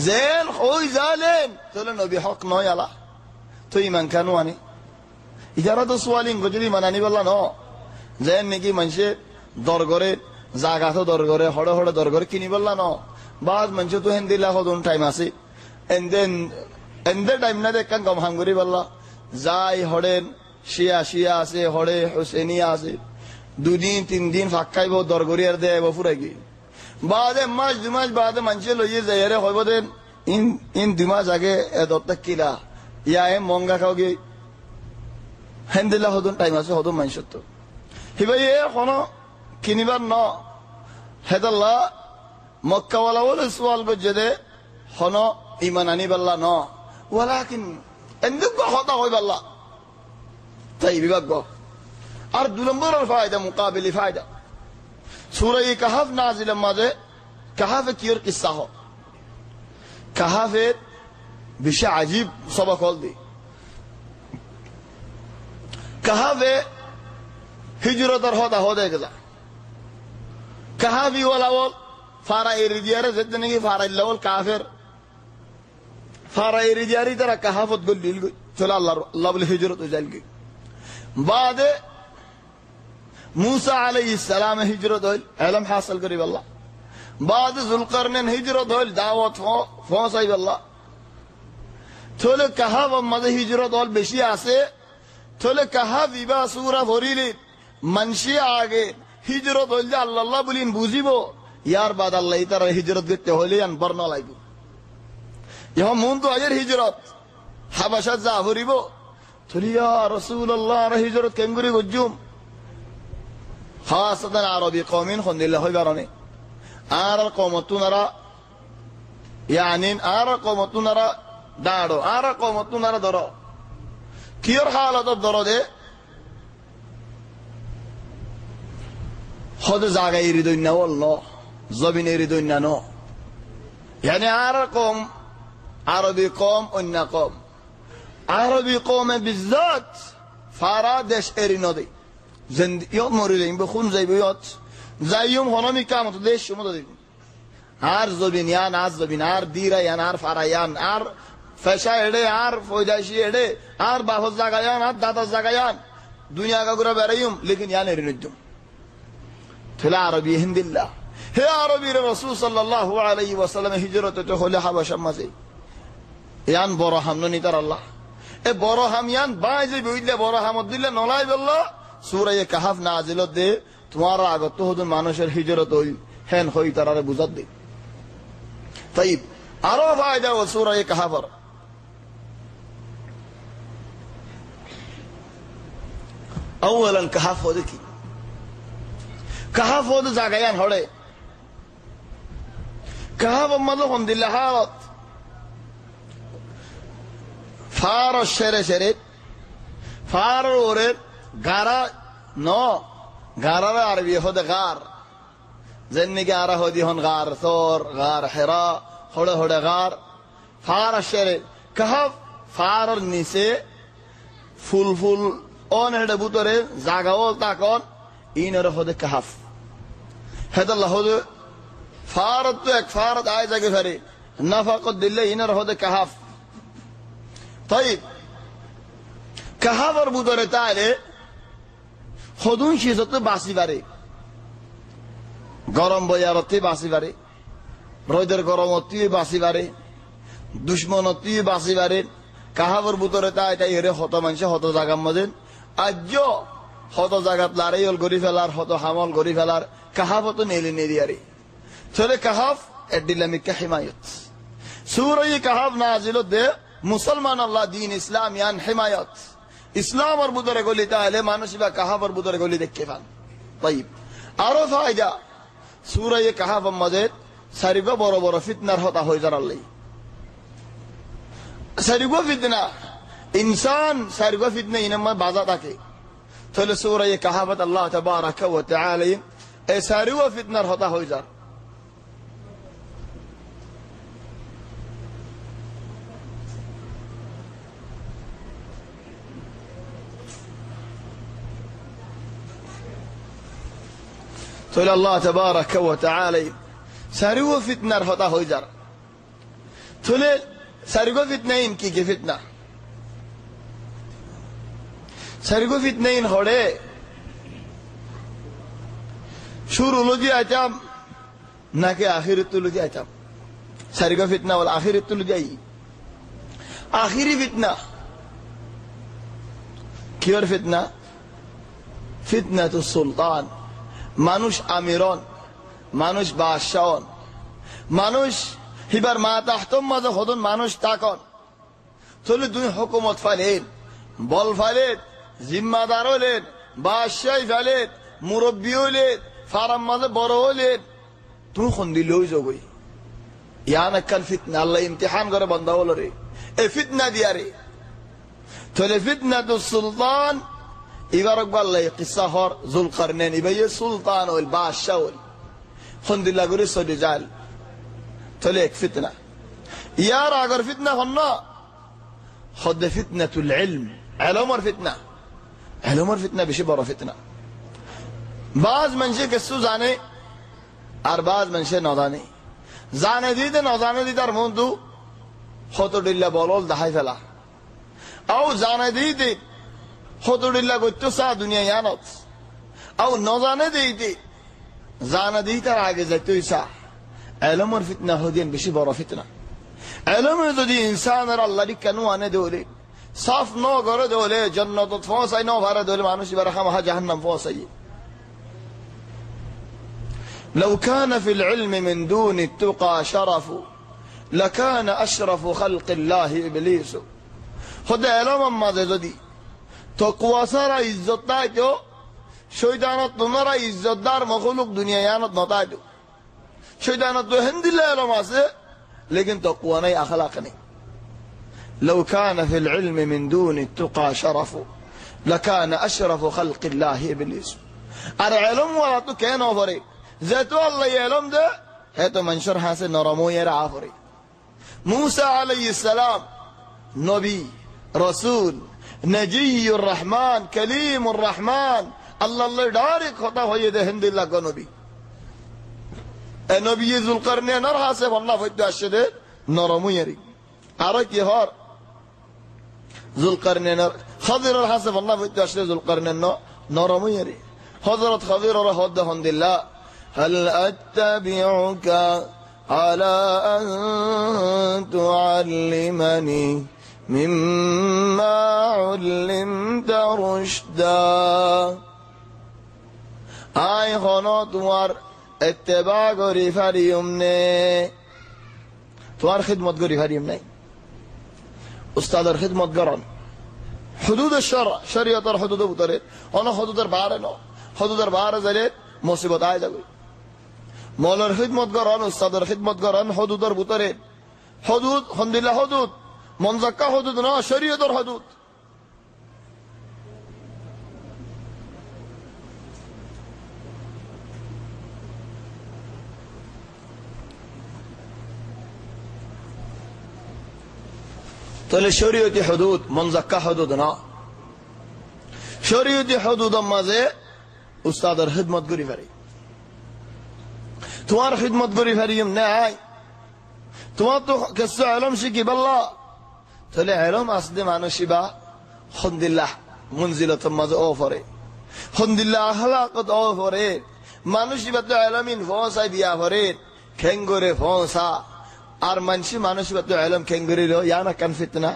জেল হই জালেন তাহলে নবী হক নয় আল্লাহ তো ঈমান কেন আনি ইজারা তো সওয়ালিন গজরি মানানি বললা ন জেন নাকি মানুষে দরগরে জায়গা তো দরগরে হড়ে হড়ে দরগরে কিনি বললা ন بعض منشو تو هندي لا خدون تايم اسي اندر تايم نده كان كم هنگوري والله زاي هودن شيا اسي هوده حسيني اسي دو دين تين دين فاكايبو درگوري ار دے و فرگي بعد ماج دماج بعد منشو لو یہ زهره ہوبدن ان دماج اگے ادوت کیلا یا اے مونگا کاوگي هندي لا خدون تايم اسي خدون منشو تو হিবাই এ কোনো কিনিবার ন হেদাল্লাহ মক্কা ওয়ালা বলে সুয়াল বজেদে হনো ঈমান আনি বাল্লা ন ওয়ালাকিন এন্দুক হতা হই বাল্লা তাই বিভাগ আর দুই নম্বর ফায়দা মুকাবিলি ফায়দা সূরা কাহফ নাজিলের মাঝে কাহফে কির কিসসা হ কাহফে বিষয় আজীব সবক হল দি কাহফে হিজরতের হতা হদে গেলা কাহফি ওয়ালা বল فارا إيريديارة زدنا نجي فارا اللول كافر فارا إيريدياري ترى كهافت قل لي تلا الله بالهجرة وجالك بعد موسى عليه السلام هجرة دول علم حاصل قريب الله بعد ذو القرنين هجرة دول دعوة فوصيب الله تلا كهاف ماذا هجرة دول بشي آسه تلا كهاف يبا سورة فوريلي منشي آگے هجرة دول جا الله بلين بوزي بو ইয়ার বাদ আল্লাহ তারা হিজরত করতে হলে আন বর্ণ লাগবে ইহা মন তো আজের হিজরত হাবাসাত যা ভরিব তুলিয়া রাসূলুল্লাহ হিজরত কেঙ্গুরি গজ্জুম খাসাতান আরবি কওমিন খন্দিল্লাহ হইবারনে আর কওমতুনারা ইয়ানিন আর কওমতুনারা দাঁড়ো আর কওমতুনারা ধরো কিয়র হালত ধরো দে হদ জায়গায় হৃদয় বললো জমিনে হৃদয় ন ইয়ানি আর কম আরবি কম অন্য কম আরবি কমে বিজাত ফারা দেশ এরি নদী ইয়ত মরি যাইম খুন যাইব ইয়ত যাইম হনমি কামত দেশ সমত দিব আর জবিন ইয়ান আর জবিন আর দিরা ইয়ান আর ফারা ইয়ান আর ফেসা এড়ে আর ফয়দাইশি এড়ে আর বাহর জাগায়ান আর দাদার জাগায়ান দুনিয়া কাগুরা বেড়াইম লেকিন ইয়ান এরি নদ্যম থলা আরবি হিন্দিল্লাহ হে আরবির রাসূল সাল্লাল্লাহু আলাইহি ওয়াসাল্লাম হিজরত তো হলে হাবাশা মাঝে ইয়ান বড় হামন নিতার আল্লাহ এ বড় হামিয়ান বাজে বইলে বড় হামদ দিলে নলাই বলল সূরা কাহফ নাজিলত দে তোমার আগত হদুন মানুষের হিজরত হই হেন হই তারারে বুঝাত দে তাই আরো ফায়দা ও সূরা কাহফর اولا কাহফ হদে কি কাহফ হদে জাগায়ান হড়ে কাহফ মদো হন্দিল্লাহ হালত ফার শেরে শেরে ফার ওরে গারা ন গারার আরবি হদে গার যেমনি কি আরা হদি হন গার তোর গার হেরা হড়ে হড়ে গার ফার শেরে কাহফ ফার নিচে ফুল ফুল অন হেডে বুতরে জাগাও তাকন ইনর হদে কাহফ হেদাল্লাহ হদে ফারত তো এক ফারত আয় জাগে ফেরে নাফাকত দিলে ইনর হদে কাহফ طيب কাহাবর বুতরে তাইলে হদুন শিজতে বাসি বারে গরম বয়ারতে বাসি বারে রোদের গরমতি বাসি বারে দুশ্মনতি বাসি বারে কাহাবর বুতরে তাই তাই হেরে হত মানুষ হত জাগার মধ্যে আজ হত জাগাত লারাইল গড়ি ফেলার হত হামল গড়ি ফেলার কাহাবত নেলি নেরিয়ারে চলে কাহাফ এডিলামিকা হিমায়ত সূরা কাহাফ নাজিলত দে মুসলমান আল্লাহ দিন ইসলাম ইয়ান হিমায়ত ইসলাম আর বুতরে গলি তাহলে মানুষ বা কাহাফ আর বুতরে গলি দেখতে পান তাইব আরো ফায়দা সূরা কাহাফ মধ্যে সারিগো বড় বড় ফিতনার হতা হয়ে যারাল্লাই সারিগো ফিতনা ইনসান সারিগো ফিতনা ইনামা বাজা থাকে তাহলে সূরা কাহাফত আল্লাহ তাবারাকা ওয়া তাআলা এই সারিগো ফিতনার হতা হয়ে যার তাহলে আল্লাহ তাবারাকা ওয়া তাআলা সারিগো ফিতনার হতা হয়ে যার তাহলে সারিগো ফিতনাইন কি কি ফিতনা সারিগো ফিতনাইন হড়ে শুরু লজি আইতাম নাকি আখিরাত লজি আইতাম সারিগো ফিতনা ওয়াল আখিরাত লজি আই আখিরি ফিতনা কিয়র ফিতনা ফিতনাতুস সুলতান মানুষ আমিরন মানুষ বাদশাহন মানুষ হিবার মা তাহতম মাঝে হদন মানুষ তাকন চলে দুই হুকুমত ফালেন বল ফালেন জিম্মাদার হলেন বাদশাহী ফালেন মুরব্বী হলেন ফারাম মাঝে বড় হলেন তুই খন্দি লই যাবই ইয়ান একখান ফিতনা আল্লাহ ইমতিহান করে বন্ধা হলো রে এ ফিতনা দিয়া রে চলে ফিতনাতুস সুলতান এবার আল্লাহ কিসা হর জুলকারনাইন ইবাই সুলতান ওল বাদশাহ ওল খন্দিল্লা করে সরে যাল তাহলে এক ফিতনা ইয়ার আগর ফিতনা হন না হদ ফিতনাতুল ইলম ইলমের ফিতনা ইলমের ফিতনা বেশি বড় ফিতনা বাজ মানুষে কিছু জানে আর বাজ মানুষে না জানে জানে দিতে না জানে দিতে তার মধ্যে হতডিল্লা বলল দেখাই ফেলা আও জানে দিতে হতডিল্লা করতে চা দুনিয়া ইয়ানত আও না জানে দিতে জানা দিই তার আগে যাইতে চা ইলমের ফিতনা হদিন বেশি বড় ফিতনা ইলমে যদি ইনসানের আল্লাহর কানু আনে দেলে সাফ ন করে দেলে জান্নাত পৌঁছাই ন ভারে দেলে মানুষ এবার খামা জাহান্নাম পৌঁছাই لو كان في العلم من دون التقى شرف لكان أشرف خلق الله إبليس হতে এলম মাঝে যদি তকওয়া ছাড়া ইজ্জত নাই তো শয়তানত তোমরা ইজ্জতদার মখলুক দুনিয়ায়ানত নতাই তো শয়তানত তো হিন্দিলে এলম আছে লেকিন তকওয়া নাই আখলাক নেই لو كان في العلم من دون التقى شرف لكان أشرف خلق الله إبليس العلم ولا تكين أفري ذات الله يعلم ده هاتو منشر حاسن نرمو يرى عفري موسى عليه السلام نبي رسول نجي الرحمن كليم الرحمن الله الله دارك خطا هو يده هند الله نبي النبي ذو القرنين نر حاسب الله فيدو الشده نرمو يري عرق يهار ذو القرنين خضر الحسب الله في التشريع ذو القرنين نرمو يري حضرت خضر رهد هند الله هل أتبعك على أن تعلمني مما علمت رشدا آي خانو تمار اتباع گری فریم نه توار خدمت گری فریم نه استاد خدمت گران حدود الشرع شریعت حدود بتره انا حدود بار نه حدود بار زلت مصیبت آید گوی مولر خدمت گران استاد خدمت گران حدود بتره حدود الحمدلله حدود منزکا حدود نه شریعت حدود তাহলে শরীয়তি হুদুদ মনজাক্কা হুদুদ না শরীয়তি হুদুদ মাঝে উস্তাদের খিদমত করি পারি তোমার খিদমত করি পারিম নাই তোমার তো কিছু ইলম শিখি বললা তাহলে ইলম আসলে মানুষিবা আলহামদুলিল্লাহ মনজিলত মাঝে অফরে আলহামদুলিল্লাহ আখলাকত অফরে মানুষিবা তো ইলমিন ফসাই বিয়া ফরে খেঙ্গরে ফসা আর মানুষই তো ইলম খেঙ্গরি লো ইয়ানা কান ফিতনা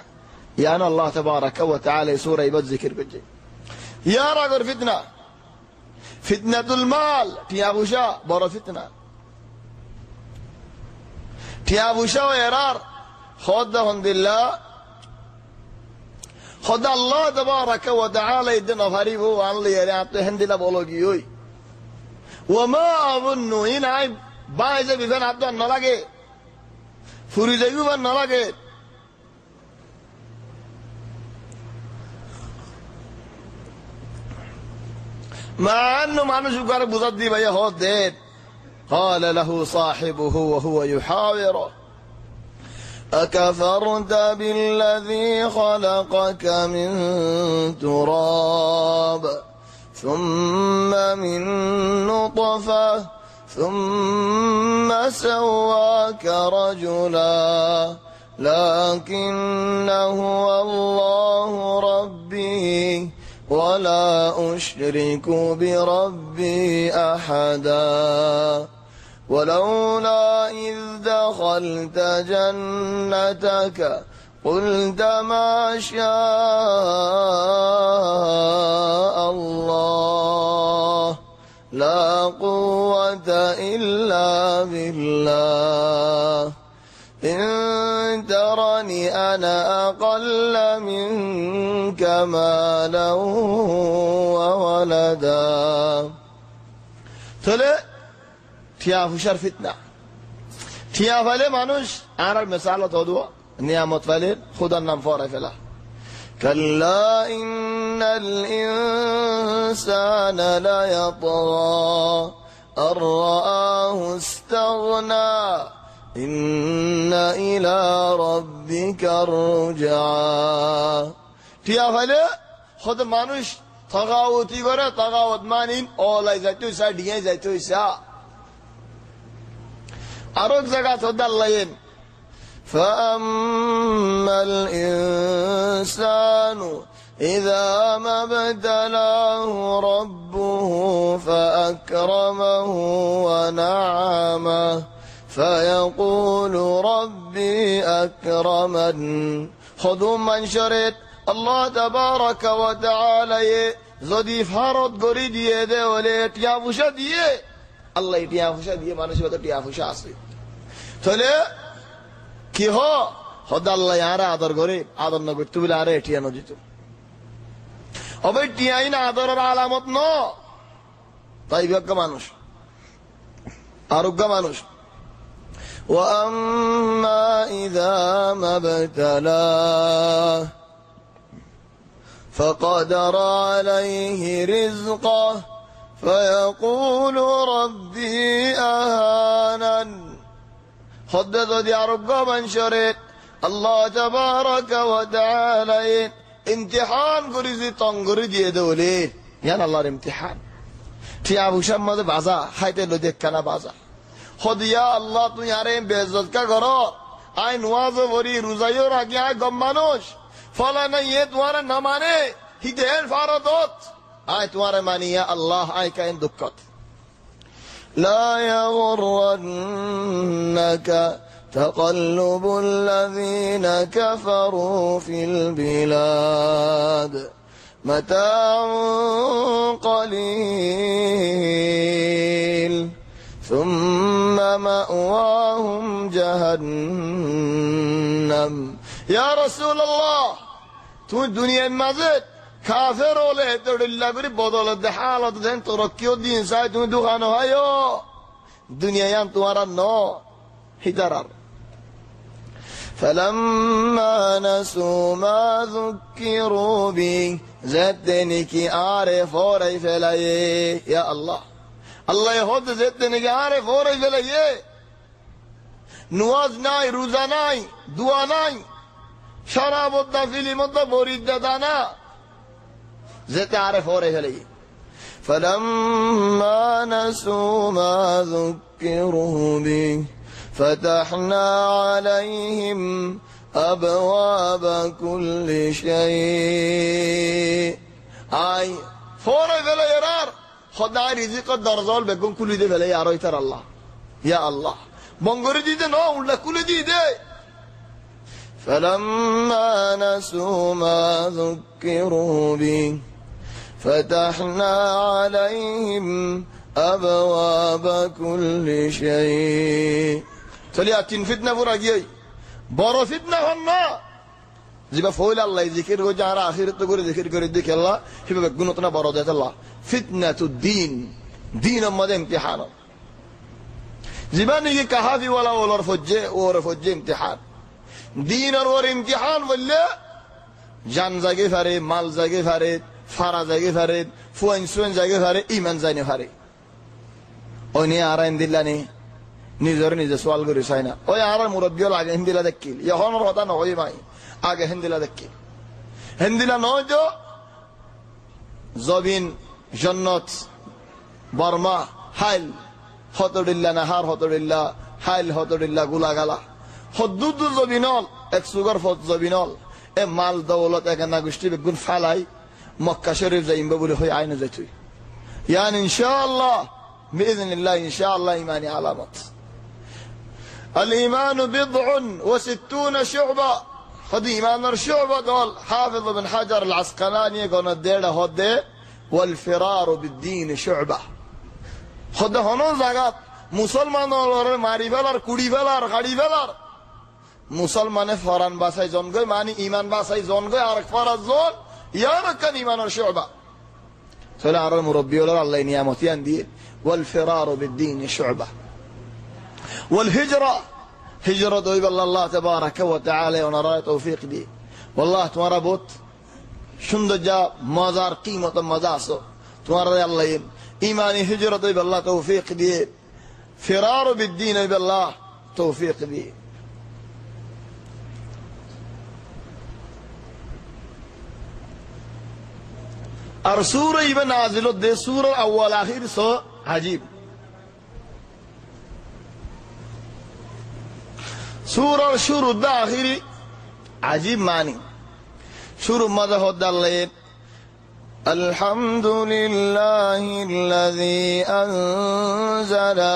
ইয়ানা আল্লাহ তাবারাকা ওয়া তাআলা সূরা ইবাদ জিকির করছে ইয়ার আগর ফিতনা ফিতনাতুল মাল টিয়াবুশা বড় ফিতনা টিয়াবুশা ও এরার খোদা আলহামদুলিল্লাহ খোদা আল্লাহ তাবারাকা ওয়া তাআলা ইদনা ফারিবু আল্লাহ ইয়ারে আতে হিন্দিলা বলো কি ওই ওয়া মা আযুন্নু ইনাই বাইজে বিফান আদন না লাগে ফুরি যাইব বা না লাগে মান্য মানুষ করে বুঝাত দি ভাইয়া হদ দেন قال له صاحبه وهو يحاوره أكفرت بالذي خلقك من تراب ثم من نطفة ثم سواك رجلا لكن هو الله ربي ولا أشرك بربي أحدا ولولا إذ دخلت جنتك قلت ما شاء الله لا قوة إلا بالله إن ترني أنا أقل منك مالا وولدا تله تيافشر فتنة تيافله মানুষ আর মিসালত হদো নিয়ামত ফলে খোদার নাম ফরে ফেলা كلا إن الإنسان ليطغى أن رآه استغنى إن إلى ربك الرجعى টিয়া ফেলে خود মানুষ তগাওতি করে তগাওত মানিন ওলাই যাইতো সা ডিয়ে যাইতো সা আরক জায়গা তো দাল্লাইন فأما الإنسان إذا ما ابتلاه ربه فأكرمه ونعمه فيقول ربي أكرمن خذوا من شرط الله تبارك وتعالى زدي فرض قري ديه ده ولا تيافوشا ديه الله يتيافوشا ديه মানুষ তো টিয়াফুশা আছে তাহলে কি হ হদ আল্লাহ আরে আদর করে আদর না করতে বলে আরে টিয়ানো দিত অবৈ টিয়াই না আদরের আলামত ন তাই বিজ্ঞ মানুষ আরোগ্য মানুষ وأما إذا ما ابتلاه فقدر عليه رزقه فيقول ربي أهانن خد ذي أرقى من شريت الله تبارك وتعالى امتحان قريزي تنقري دي دولي يعني الله الامتحان في أبو شمد بعضا حيث لو ديك كان بعضا خد يا الله تو ياري بيزد کا کرو آئی نواز وری روزایو راگی آئی گم مانوش فلانا یہ تمہارا نہ مانے ہی دیر فاردوت آئی تمہارا مانی یا اللہ آئی کا ان دکت لا يغرنك تقلب الذين كفروا في البلاد متاع قليل ثم مأواهم جهنم يا رسول الله تو الدنيا مازت كافر ولا تدل غير بدل الحالة دين تركيو دين ساي تو دخانو هايو الدنيا يان تمہارا نو هدرر فلما نسوا ما ذكروا به زدني كي عارف وري فلاي يا الله আল্লাহ হদ যেতে নাকি আরে ফোরে ফেলে নুয়াজ নাই রোজা নাই দোয়া নাই শরাবদ্দা ফিলিমদ্দা বরিদ্দা দানা যেতে আরে ফোরে ফেলে فلما نسوا ما ذكروا به فتحنا عليهم أبواب كل شيء আই ফোরে ফেলে এরার خدای رزق درزال بگم کلی ده ولی یارای تر الله یا الله بانگوری دیده نه اونلا کلی دیده فلما نسوا ما ذكروا به فتحنا عليهم أبواب كل شيء تلياتين فتنة براجي بارو فتنة هنا زيبا فويل الله ذكر هو جارا آخر تقول ذكر كريد ذكر الله هبه بقنطنا بارو ذات الله فتنة الدين دين أمد امتحانا زباني كهافي ولا ورفجي امتحان دين اور امتحان ولا جان زاگه فارد مال زاگه فارد فارا زاگه فارد فوين سوين زاگه فارد ایمان زاگه فارد اوني آرا اندلاني نيزر نيزر سوال گري ساينا اوي آرا مربيو لاگه هندلا دكيل يهون روتا نوي ماي آگه هندلا دكيل هندلا نو جو زبين جنت برما حال হতরিল্লা নাহার হতরিল্লা হাইল হতরিল্লা গুলাগালা হদ্দুদ জবিনল এক সুগার ফত জবিনল এ মাল দৌলত একানা গোষ্ঠী বেগুন ফালাই মক্কা শরীফ যাইমবা বলে হই আইনে যাইতুই ইয়ান ইনশাআল্লাহ বিইذنিল্লাহ ইনশাআল্লাহ ইমানি আলামত الإيمان بضع وستون شعبة خد إيمان الشعبة دول حافظ بن حجر العسقلاني قلنا الديرة هده والفرار بالدين شعبة خد هنون زغات مسلمان ماري فلار كودي فلار غادي فلار مسلمان فران باساي زونغوي ماني إيمان باساي زونغوي عرق فرز زون يارك كان إيمان الشعبة سلا على المربي ولا الله نعمتي عندي والفرار بالدين شعبة والهجرة هجرة دويب الله تبارك وتعالى ونرى توفيق دي والله تمارا بوت شند جا مزار قيمة مزاسو تمارا الله إيماني هجرة دويب الله توفيق دي فرار بالدين دويب الله توفيق دي আর সূরা ইবন নাজিল দে সূরা আউয়াল আখির সো আজীব সূরা শুরু দা আখিরি আজীব মানি শুরু মজা হদাল্লে আলহামদুলিল্লাহিল্লাযী আনজালা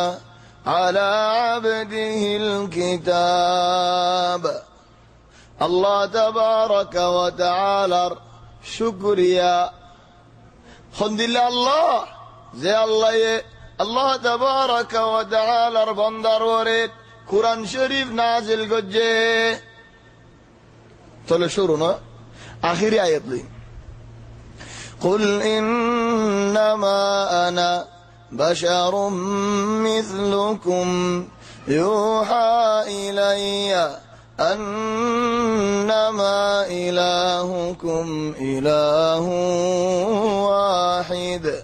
আলা আবদিহিল কিতাব আল্লাহ তাবারাকা ওয়া তাআলার শুকরিয়া খন্দিল্লা আল্লাহ যে আল্লাহ আল্লাহ তাবারাকা ওয়া তাআলার বান্দার ওরে কুরআন শরীফ নাজিল করছে তাহলে শুরু না আখিরি আয়াত লই قل إنما أنا بشر مثلكم يوحى إلي أنما إلهكم إله واحد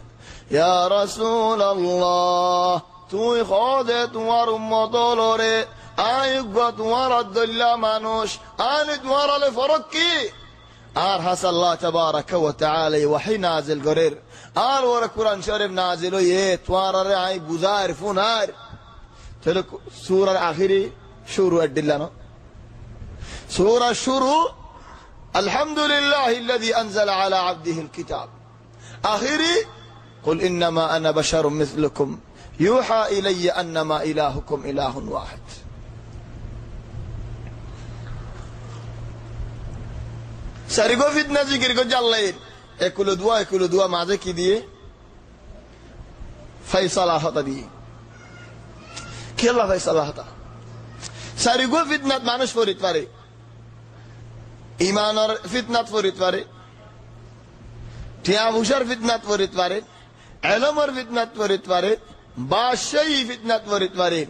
يا رسول الله তুই খোদে তোমার উম্মত লরে আইগ তোমার আব্দুল্লাহ মানুষ আনি তোমার আলে ফরক কি আর হাসাল্লাহ তাবারাকা ওয়া তাআলা ওয়াহি নাজিল করের আর ওর কোরআন শরীফ নাজিল হয়ে তোমার আরে আই বুঝার ফুনার তাহলে সূরার আখিরি শুরু আদিল্লানো সূরা শুরু আলহামদুলিল্লাহিল্লাযী আনজালা আলা আবদিহিল কিতাব আখিরি قل إنما أنا بشر مثلكم يوحى إلي أنما إلهكم إله واحد সারিগো ফিতনা জিকির কো জাল্লাইর একুলো দুয়া মাঝে কি দিয়ে ফয়সালা হতা দিয়ে কি আল্লাহ ফয়সালা হতা সারিগো ফিতনাত মানুষ ফরিত পারে ইমানের ফিতনাত ফরিত পারে টিয়া মুশার ফিতনাত ফরিত পারে ইলমের ফিতনাত ফরিত পারে বাদশাহী ফিতনাত ফরিত পারে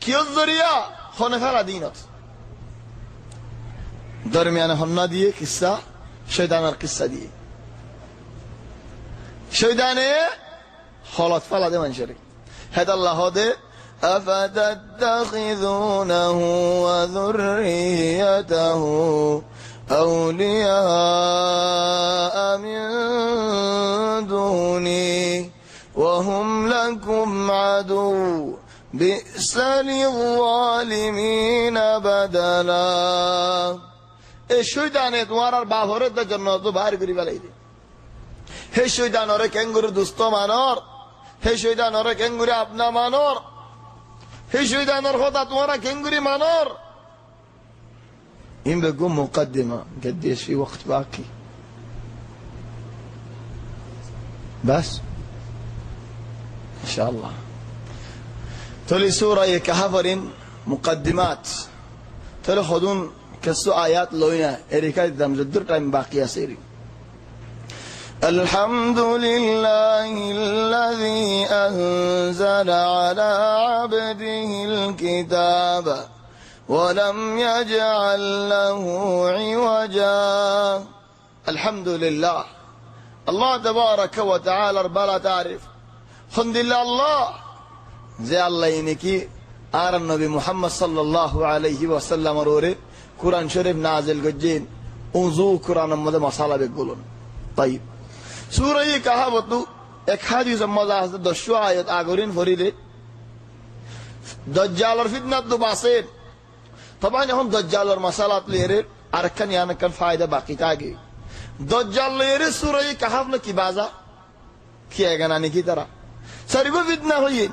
কিয় জরিয়া হনে ফেলা দিনত দরমিয়ানে হন্না দিয়ে কিসসা শয়তানের কিসসা দিয়ে শয়তানে হলত ফেলা দে মানুষের হেদ আল্লাহ দে আফাতাত্তাখিযুনাহু ওয়া যুররিয়াতাহু আউলিয়া মিন দুনি ওয়া হুম লাকুম আদু বি'সা লিয-যালিমিনা বাদালা এই শয়তানে তোমার আর বাহরের জন্য তো বাইর করি ফেলাই দে হে শয়তান ওরে কেঙ্গুরি দুস্থ মানর হে শয়তান ওরে কেঙ্গুরি আপনা মানর হে শয়তানের কথা তোমারা কেঙ্গুরি মানর إن بقوم مقدمة قديش في وقت باقي بس إن شاء الله تولي سورة كهفرين مقدمات تولي خدون كسو آيات لوينا إريكا دمزدر تايم باقي سيري الحمد لله الذي أنزل على عبده الكتاب ولم يجعل له عوجا الحمد لله الله تبارك وتعالى ربلا تعرف الحمد لله الله زي الله ينكي آر النبي محمد صلى الله عليه وسلم روري قرآن شريف نازل قجين انزو قرآن مدى مصالة بقولون طيب سورة كهابتو ایک حدیث مزاحظ دشو آیت آگورین فریده دجال فتنة دو باسين طبعا هم دجال مسالات ليره اركن يعني كان فائدة باقي تاگي دجال ليره سورة كهف نکی بازا کیا گنانی کی طرح سرگو فتنة ہوئی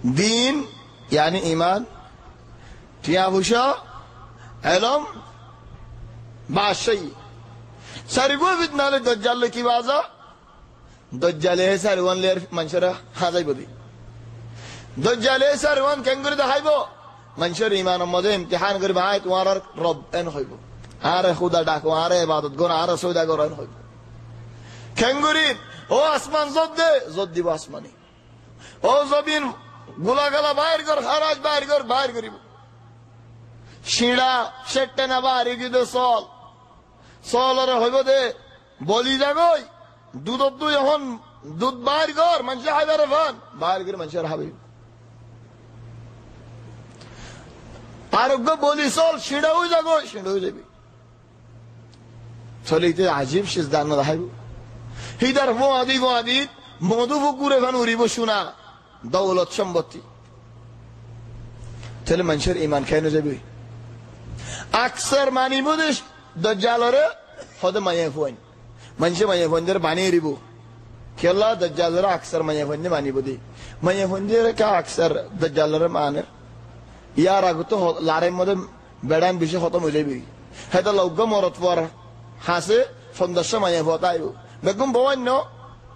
دین يعني ایمان تیابوشا علم باشي سرگو فتنة لدجال لکی بازا دجال ہے سروان لیر منشرہ حاضر بدی دجال ہے سروان کنگوری دہائیبو منشر ایمان مدے امتحان کر بھائی تمہارا رب ان ہوئیبو آرے خدا ڈاکو آرے عبادت گون آرے سودا گون ان ہوئیبو کنگوری او آسمان زد دے زد دیبو آسمانی او زبین گلا گلا باہر کر خراج باہر کریبو شیڑا شٹے نا باہر کی دے سول اور ہوئیبو دے بولی جاگوئی দুধ এখন দুধ বাইর কর মানুষের হাজারে ফান বাইর করে মানুষের হাবি আরোগ্য বলি চল সিঁড়াও যাবো সিঁড়াও যাবি চলিতে আজিব শেষ দান রাহাইব হিদার মোয়াদি মধু পুকুরে ফান উড়িব শোনা দৌলত সম্পত্তি তাহলে মানুষের ইমান খাইনো যাবি আকসার মানিব দেশ দজ্জালরে হদে মাইয়া ফুয়াইন منشه مایه فندر بانی ریبو که الله دجال را اکثر مایه فندر بانی بودی مایه فندر که اکثر دجال را مانه یا راگو تو لاره مده بدن بیشه ختم میشه بی هدا لوگا مرد وار حاسه فندرش مایه فوتای بو بگم بوین نو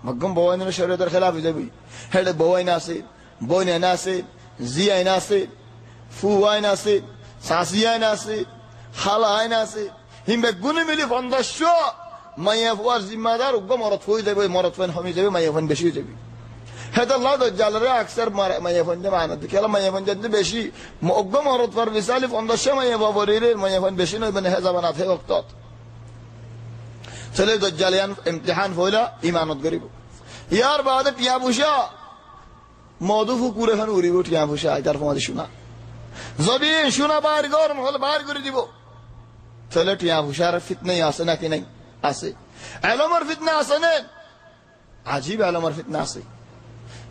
بگم بوین نو شریعت در خلاف میشه بی هدا بوین ناسی زی ناسی فو ناسی ساسی ناسی হালা আইন আছে হিমবে গুনে মিলি 500 মাইয়া ফুয়ার জিম্মাদার উগ্র মরত হয়ে যাবে, মরত ফেন হয়ে যাবে, মাইয়া ফেন বেশি হয়ে যাবে। হেতা আল্লাহ দজ্জালরে আকসার মাইয়া ফেন দিয়ে মানা দেখে মাইয়া ফেন যদি বেশি উগ্র মরত ফর বিশালি 500 মাইয়া বাবরের মাইয়া ফেন বেশি নয় মানে হেজাবা না থাকে ওক্ত চলে দজ্জালিয়ান ইমতিহান হইলা ইমানত গরিব ইয়ার বাদে টিয়া বুসা মধু ফুকুর এখন উড়িব টিয়া বুসা আইতার ফমাদি শোনা যদি শোনা বার গরম হলে বার করে দিব চলে টিয়া বুসার ফিতনাই আছে নাকি নাই আছে আলমের ফিতনা আছে না আজীব আলমের ফিতনা আছে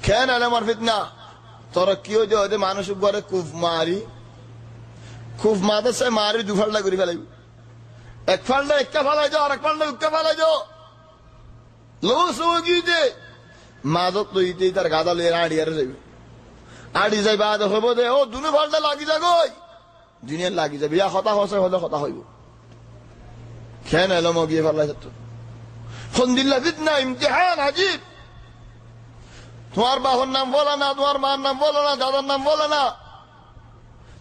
কেন আলমের ফিতনা তোরা কিও যে মানুষ উপরে কুফ মাদে সে মারি দুফাল্লা করে ফেলাইব এক ফাল্লা একটা ফেলাই যাও আর এক ফাল্লা উক্কা ফেলাই যাও লোসে মাদক লইতে তার গাদা লইয়া আড়িয়ারে যাইবে আড়ি যাইবা হইব দে ও দুনো ফাল্টা লাগি যাগই দুনিয়ার লাগি যাবে ইয়া হতা হসে হলে হতা হইব কেন এলম গিয়ে ফেলাই যেত ফন্দিল্লা ফিতনা ইমতিহান আজীব তোমার বাবার নাম বলো না, তোমার মার নাম বলো না, দাদার নাম বলো না,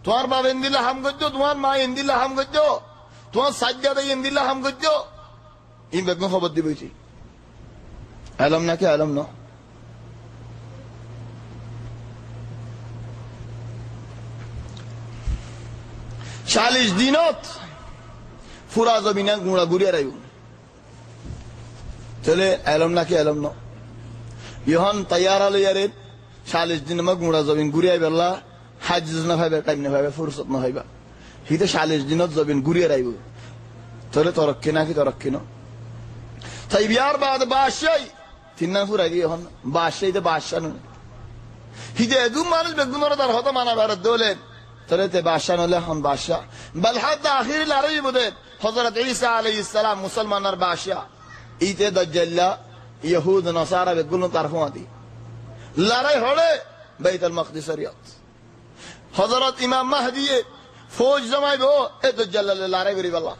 তোমার বাবা ইন্দিল্লা হাম করছো, তোমার মা ইন্দিল্লা হাম করছো, তোমার সাজ্জাদা ইন্দিল্লা হাম করছো, ইন বেগম খবর দিবছি এলম নাকি এলম ন 40 দিনত ফুরা জমিনা গুঁড়া ঘুরিয়ে রাইব চলে এলম নাকি এলম ন ইহন তৈয়ার লইয়ারে 40 দিন মা গুঁড়া জমিন ঘুরিয়ে বেলা হাজ না ভাইবে টাইম না ভাইবে ফুরসত না হইবা হিতে 40 দিনত জমিন ঘুরিয়ে রাইব চলে তরক্কি নাকি তরক্কি ন তাই বিয়ার বাদ বাদশাই তিন্না ফুরাই দিয়ে হন বাদশাইতে বাদশাহ নয় হিতে এদুম মানুষ বেগুনরা তার হতো মানা ভারত দোলেন চলে তে বাদশাহ নলে হন বাদশাহ বল হাদ আখির লারাই বদে হযরত ঈসা আলাইহিস সালাম মুসলমানের বাদশাহ ইতে দজ্জাল্লা ইহুদ নসারা বেগুন তার ফমাতি লড়াই হলে বাইতুল মাকদিস রিয়াদ হযরত ইমাম মাহদি ফৌজ জমাইবো এ দজ্জাল্লা লড়াই করিব আল্লাহ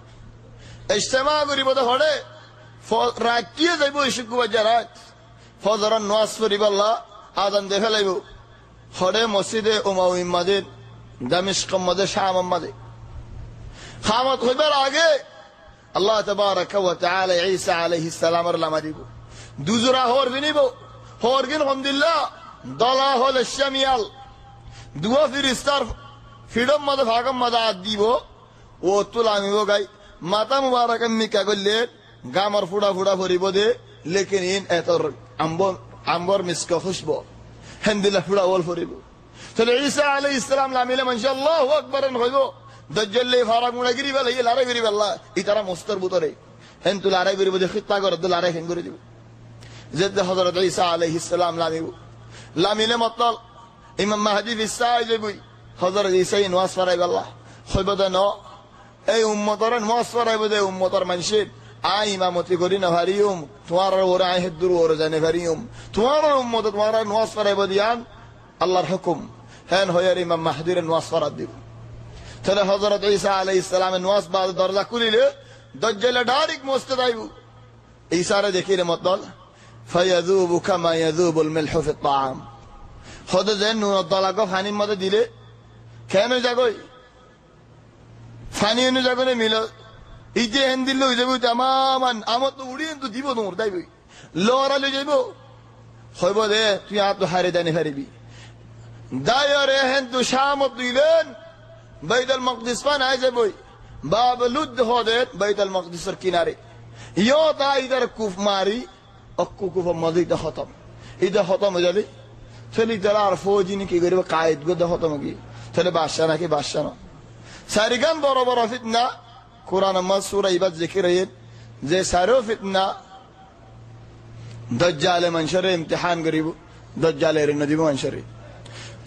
ইজতিমা করিব তো হলে রাকিয়ে যাইব ইশুকু বাজারাত ফজরের নামাজ পড়িব আল্লাহ আযান দে ফেলাইব হলে মসজিদে উমাউই মাজিদ দামিশক মধ্যে শাম মধ্যে খামত হইবার আগে আল্লাহ তাবারাক ওয়া তাআলা ঈসা আলাইহিস সালামের লামা দিব দুজরা হর বিনিব হরগিন আলহামদুলিল্লাহ দলা হল শামিয়াল দুয়া ফিরিস্তার ফিডম মধ্যে ভাগম মধ্যে দিব ও তুলামিব গাই মাতা মুবারক মিকা গল্লে গামর ফুড়া ফুড়া ভরিব দে লেকিন ইন এতর আম্বর মিসকা খুশবু আলহামদুলিল্লাহ ফুড়া ওল ভরিব তাহলে ঈসা আলাইহিস সালাম লামিলে মাশাআল্লাহু আকবার হইব দজ্জাল ফারাক মুড়া গিরি বেলা ই লারে গিরি বেলা ই তারা মুস্তার বুতরে হেনতু লারে গিরি বদে খিতা করে দ লারে হেন করে দিব জেদ হযরত ঈসা আলাইহিস সালাম লামিলে মতল ইমাম মাহদি ফিসাই জবই হযরত ঈসা নওয়াজ ফরাই আল্লাহ হইব দে ন এই উম্মতর নওয়াজ ফরাই বদে উম্মতর মানসিক আই ইমামতি করি না ভারিউম তোমার ওরা আই হেদুর ওরা জানে ভারিউম তোমার উম্মত তোমার নওয়াজ ফরাই বদিয়ান আল্লাহর হুকুম হেন হয়ার ইমাম মাহদির নওয়াজ ফরাদ দিব তাহলে হযরত ঈসা আলাইহিস সালামের নওয়াজ বাদ দরজা খুলিলে দজ্জাল ডাইরেক্ট মসজিদে আইব ঈসারে দেখিরে মতল ফায়াযুবু কামা ইয়াযুবুল মিলহু ফি আত-তাআম হদ যেন নুর দলাগো ফানির মধ্যে দিলে কেন জাগই ফানি এনে জাগনে মিল ইজে হেন দিল হই যাবে তামামান আমত তো উড়িয়ে তো দিব নূর দাইবই লরা লই যাইব হইব দে তুই আত হারে জানি হারিবি দায়রে হেন তো শামত দিলেন বাইতুল মাকদিস পান আই যাবই বাব লুদ হদে বাইতুল মাকদিসের কিনারে ইয়ো তা ইদার কুফ মারি অক্কু কুফ মদিদা খতম ইদা খতম হয়ে যাবে চলি যারা আর ফৌজিনি কি করিব কায়েদ গো খতম কি তাহলে বাদশা নাকি বাদশা না সারিগান বড় বড় ফিতনা কোরআন মাস সূরা ইবাদ জিকির আয়াত যে সারো ফিতনা দজ্জাল মানশরে ইমতিহান করিব দজ্জালের নদীব মানশরে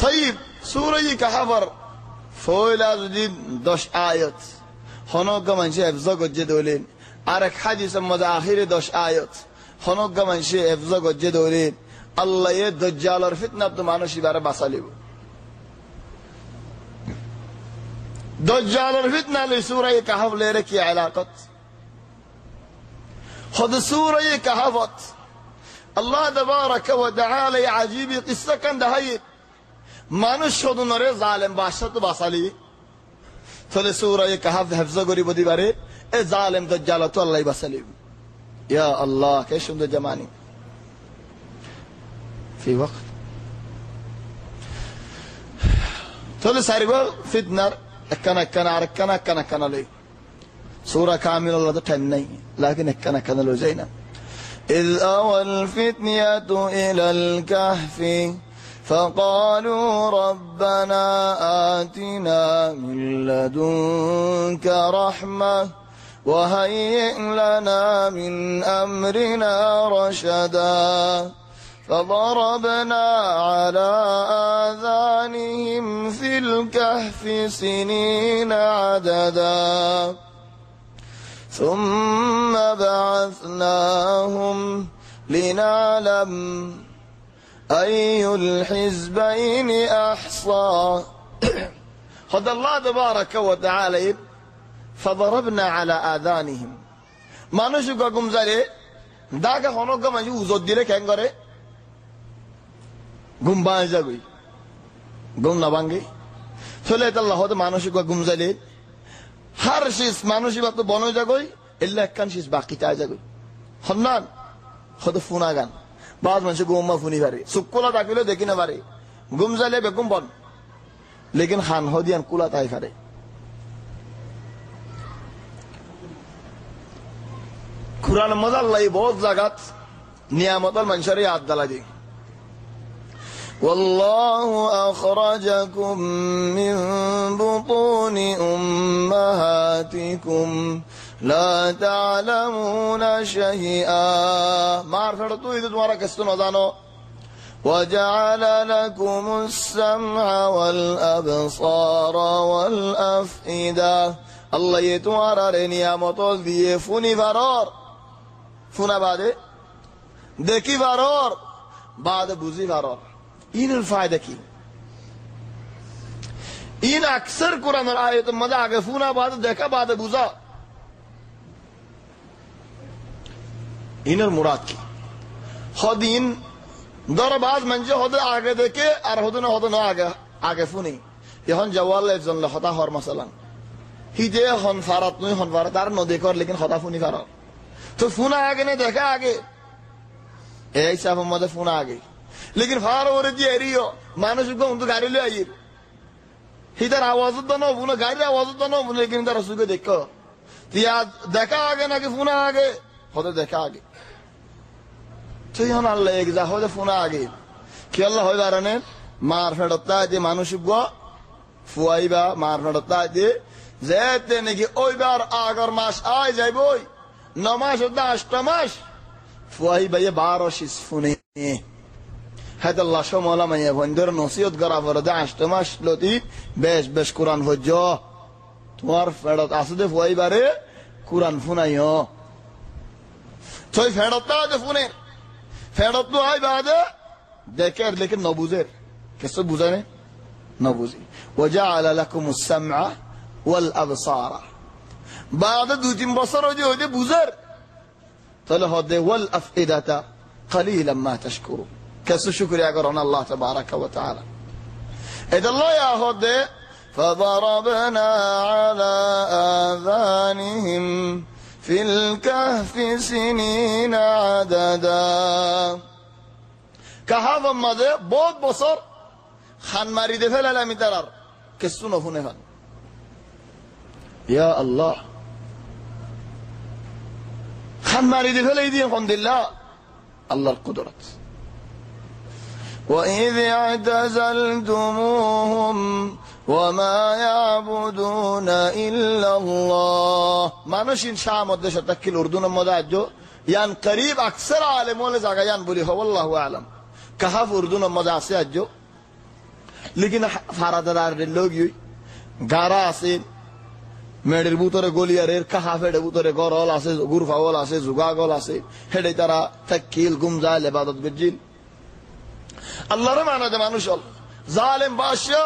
طيب সূরা কাহফর ফয়লা যদি 10 আয়াত হনক মানশে হিফজ গজ্জে দলেন আর এক হাদিসের মধ্যে আখিরে 10 আয়াত হনক মানশে হিফজ গজ্জে দলেন আল্লাহ এ দজ্জালের ফিতনা তো মানুষ ইবারে বাঁচালিব দজ্জালের ফিতনা লে সূরা কাহফ লেরে কি আলাকত خذ সূরা কাহফত আল্লাহ তাবারাক ওয়া তাআলা আজীব কিসসা কান দাহাই মানুষ শোধনরে জালেম বাদশা তো বাঁচালি তাহলে সূরা কাহাফ হিফজ করি বদিবারে এ জালেম দাজ্জাল তো আল্লাহ বাসালিম ইয়া আল্লাহ কে সুন্দর জামানি في وقت তাহলে সারিবা ফিতনার একখানা লই সূরা কামিল আল্লাহ তো টাইম নাই লাকিন একখানা লই যাই না إذ أوى الفتية إلى الكهف فقالوا ربنا آتنا من لدنك رحمة وهيئ لنا من أمرنا رشدا فضربنا على آذانهم في الكهف سنين عددا ثم بعثناهم لنعلم أي الحزبين أحصى خد الله تبارك وتعالى فضربنا على آذانهم মানুষক গম জারে দাগা হনক মাঝে উজত দিলে কেন করে ঘুম বাঁশ যাগই ঘুম না ভাঙ্গে চলে আল্লাহ হতে মানসিক ঘুম যাইলে হার শীষ মানসিক তো বন যাগই এল্লা একখান শীষ বাকি চায় যাগই হন্নান হতে ফুনা গান বাজ মানুষ ঘুমা ফুনি পারে সুকলা ডাকিলে দেখি না পারে ঘুম যাইলে বেগুম বন লেকিন হান হদিয়ান কুলা তাই পারে কুরআন মজা আল্লাহ বহুত জায়গাত নিয়ামতল মানুষের ইয়াদ দালা দি والله أخرجكم من بطون أمهاتكم لا تعلمون شيئا ما عرفتوا إذا تمارا كستون وزانو وجعل لكم السمع والأبصار والأفئدة الله يتوارى نعمة দিয়ে ফুনি فرار ফুনা বাদে দেখি فرار بعد বুঝি فرار ইনের ফায়দা কি ইন আকসর কোরআনের আয়াত মজা আগে ফুনা বাদ দেখা বাদ বুঝা ইনের মুরাদ কি হদিন দরবাজ মঞ্জে হদে আগে দেখে আর হদে না আগে ফুনি এখন জওয়াল একজন হতা হর মাসালান হিজে হন ফারাত নই হন ফারাত আর নদে কর লেকিন হতা ফুনি ফারাত তো ফুনা আগে ne দেখা আগে এই সব মধ্যে ফুনা আগে लेकिन फार और जी एरियो मानुष को उनको गाड़ी ले आई इधर आवाज तो ना वो गाड़ी आवाज तो ना लेकिन इधर रसूल को देखो या देखा आगे ना कि फोना आगे होते देखा आगे तो यहाँ अल्लाह एक जा होते फोना आगे कि अल्लाह हो बारे ने मार फड़ता है जे मानुष को फुआई बा मार फड़ता है जे ज़ैते ने कि ओई बार आगर मास आए जाए बोई नमाज होता अष्टमास फुआई भाई 12 शिस फुने هذا الله شو مولا ما يفندر نصيحة قرأ فردا عشتماش لطي بيش قرآن فجاه توار فرد أصدق فواي باره قرآن فنا يو توي فرد تا فونه فرد تو هاي بعده ذكر لكن نبوزر كسب بوزانه نبوزي وجعل لكم السمع والأبصار بعد دوتين بصر وجه هذا بوزر تلا هذا والأفئدة قليلا ما تشكرون كسو شكر يا قرآن الله تبارك وتعالى إذا الله يأخذ فضربنا على آذانهم في الكهف سنين عددا كهف ماذا بود بصر خان مريد فلا لا مترر كسو نفونه فن يا الله خان مريد فلا يدين الحمد لله الله القدرة وإذ اعتزلتموهم وما يعبدون إلا الله مانوشين شام ودش تكل أردن مداجو يان قريب أكثر عالمون لزاقا يان بولي هو والله أعلم كهف أردن مداسي أجو लेकिन फारादार लोग यू गारा आसे मेडर बुतरे गोलियारेर काहाफेडे बुतरे गरल आसे गुरफावल आसे जुगागल आसे हेडे तारा तकिल गुमजा इबादत बिजिल আল্লাহর মানা যে মানুষ জালেম বাদশা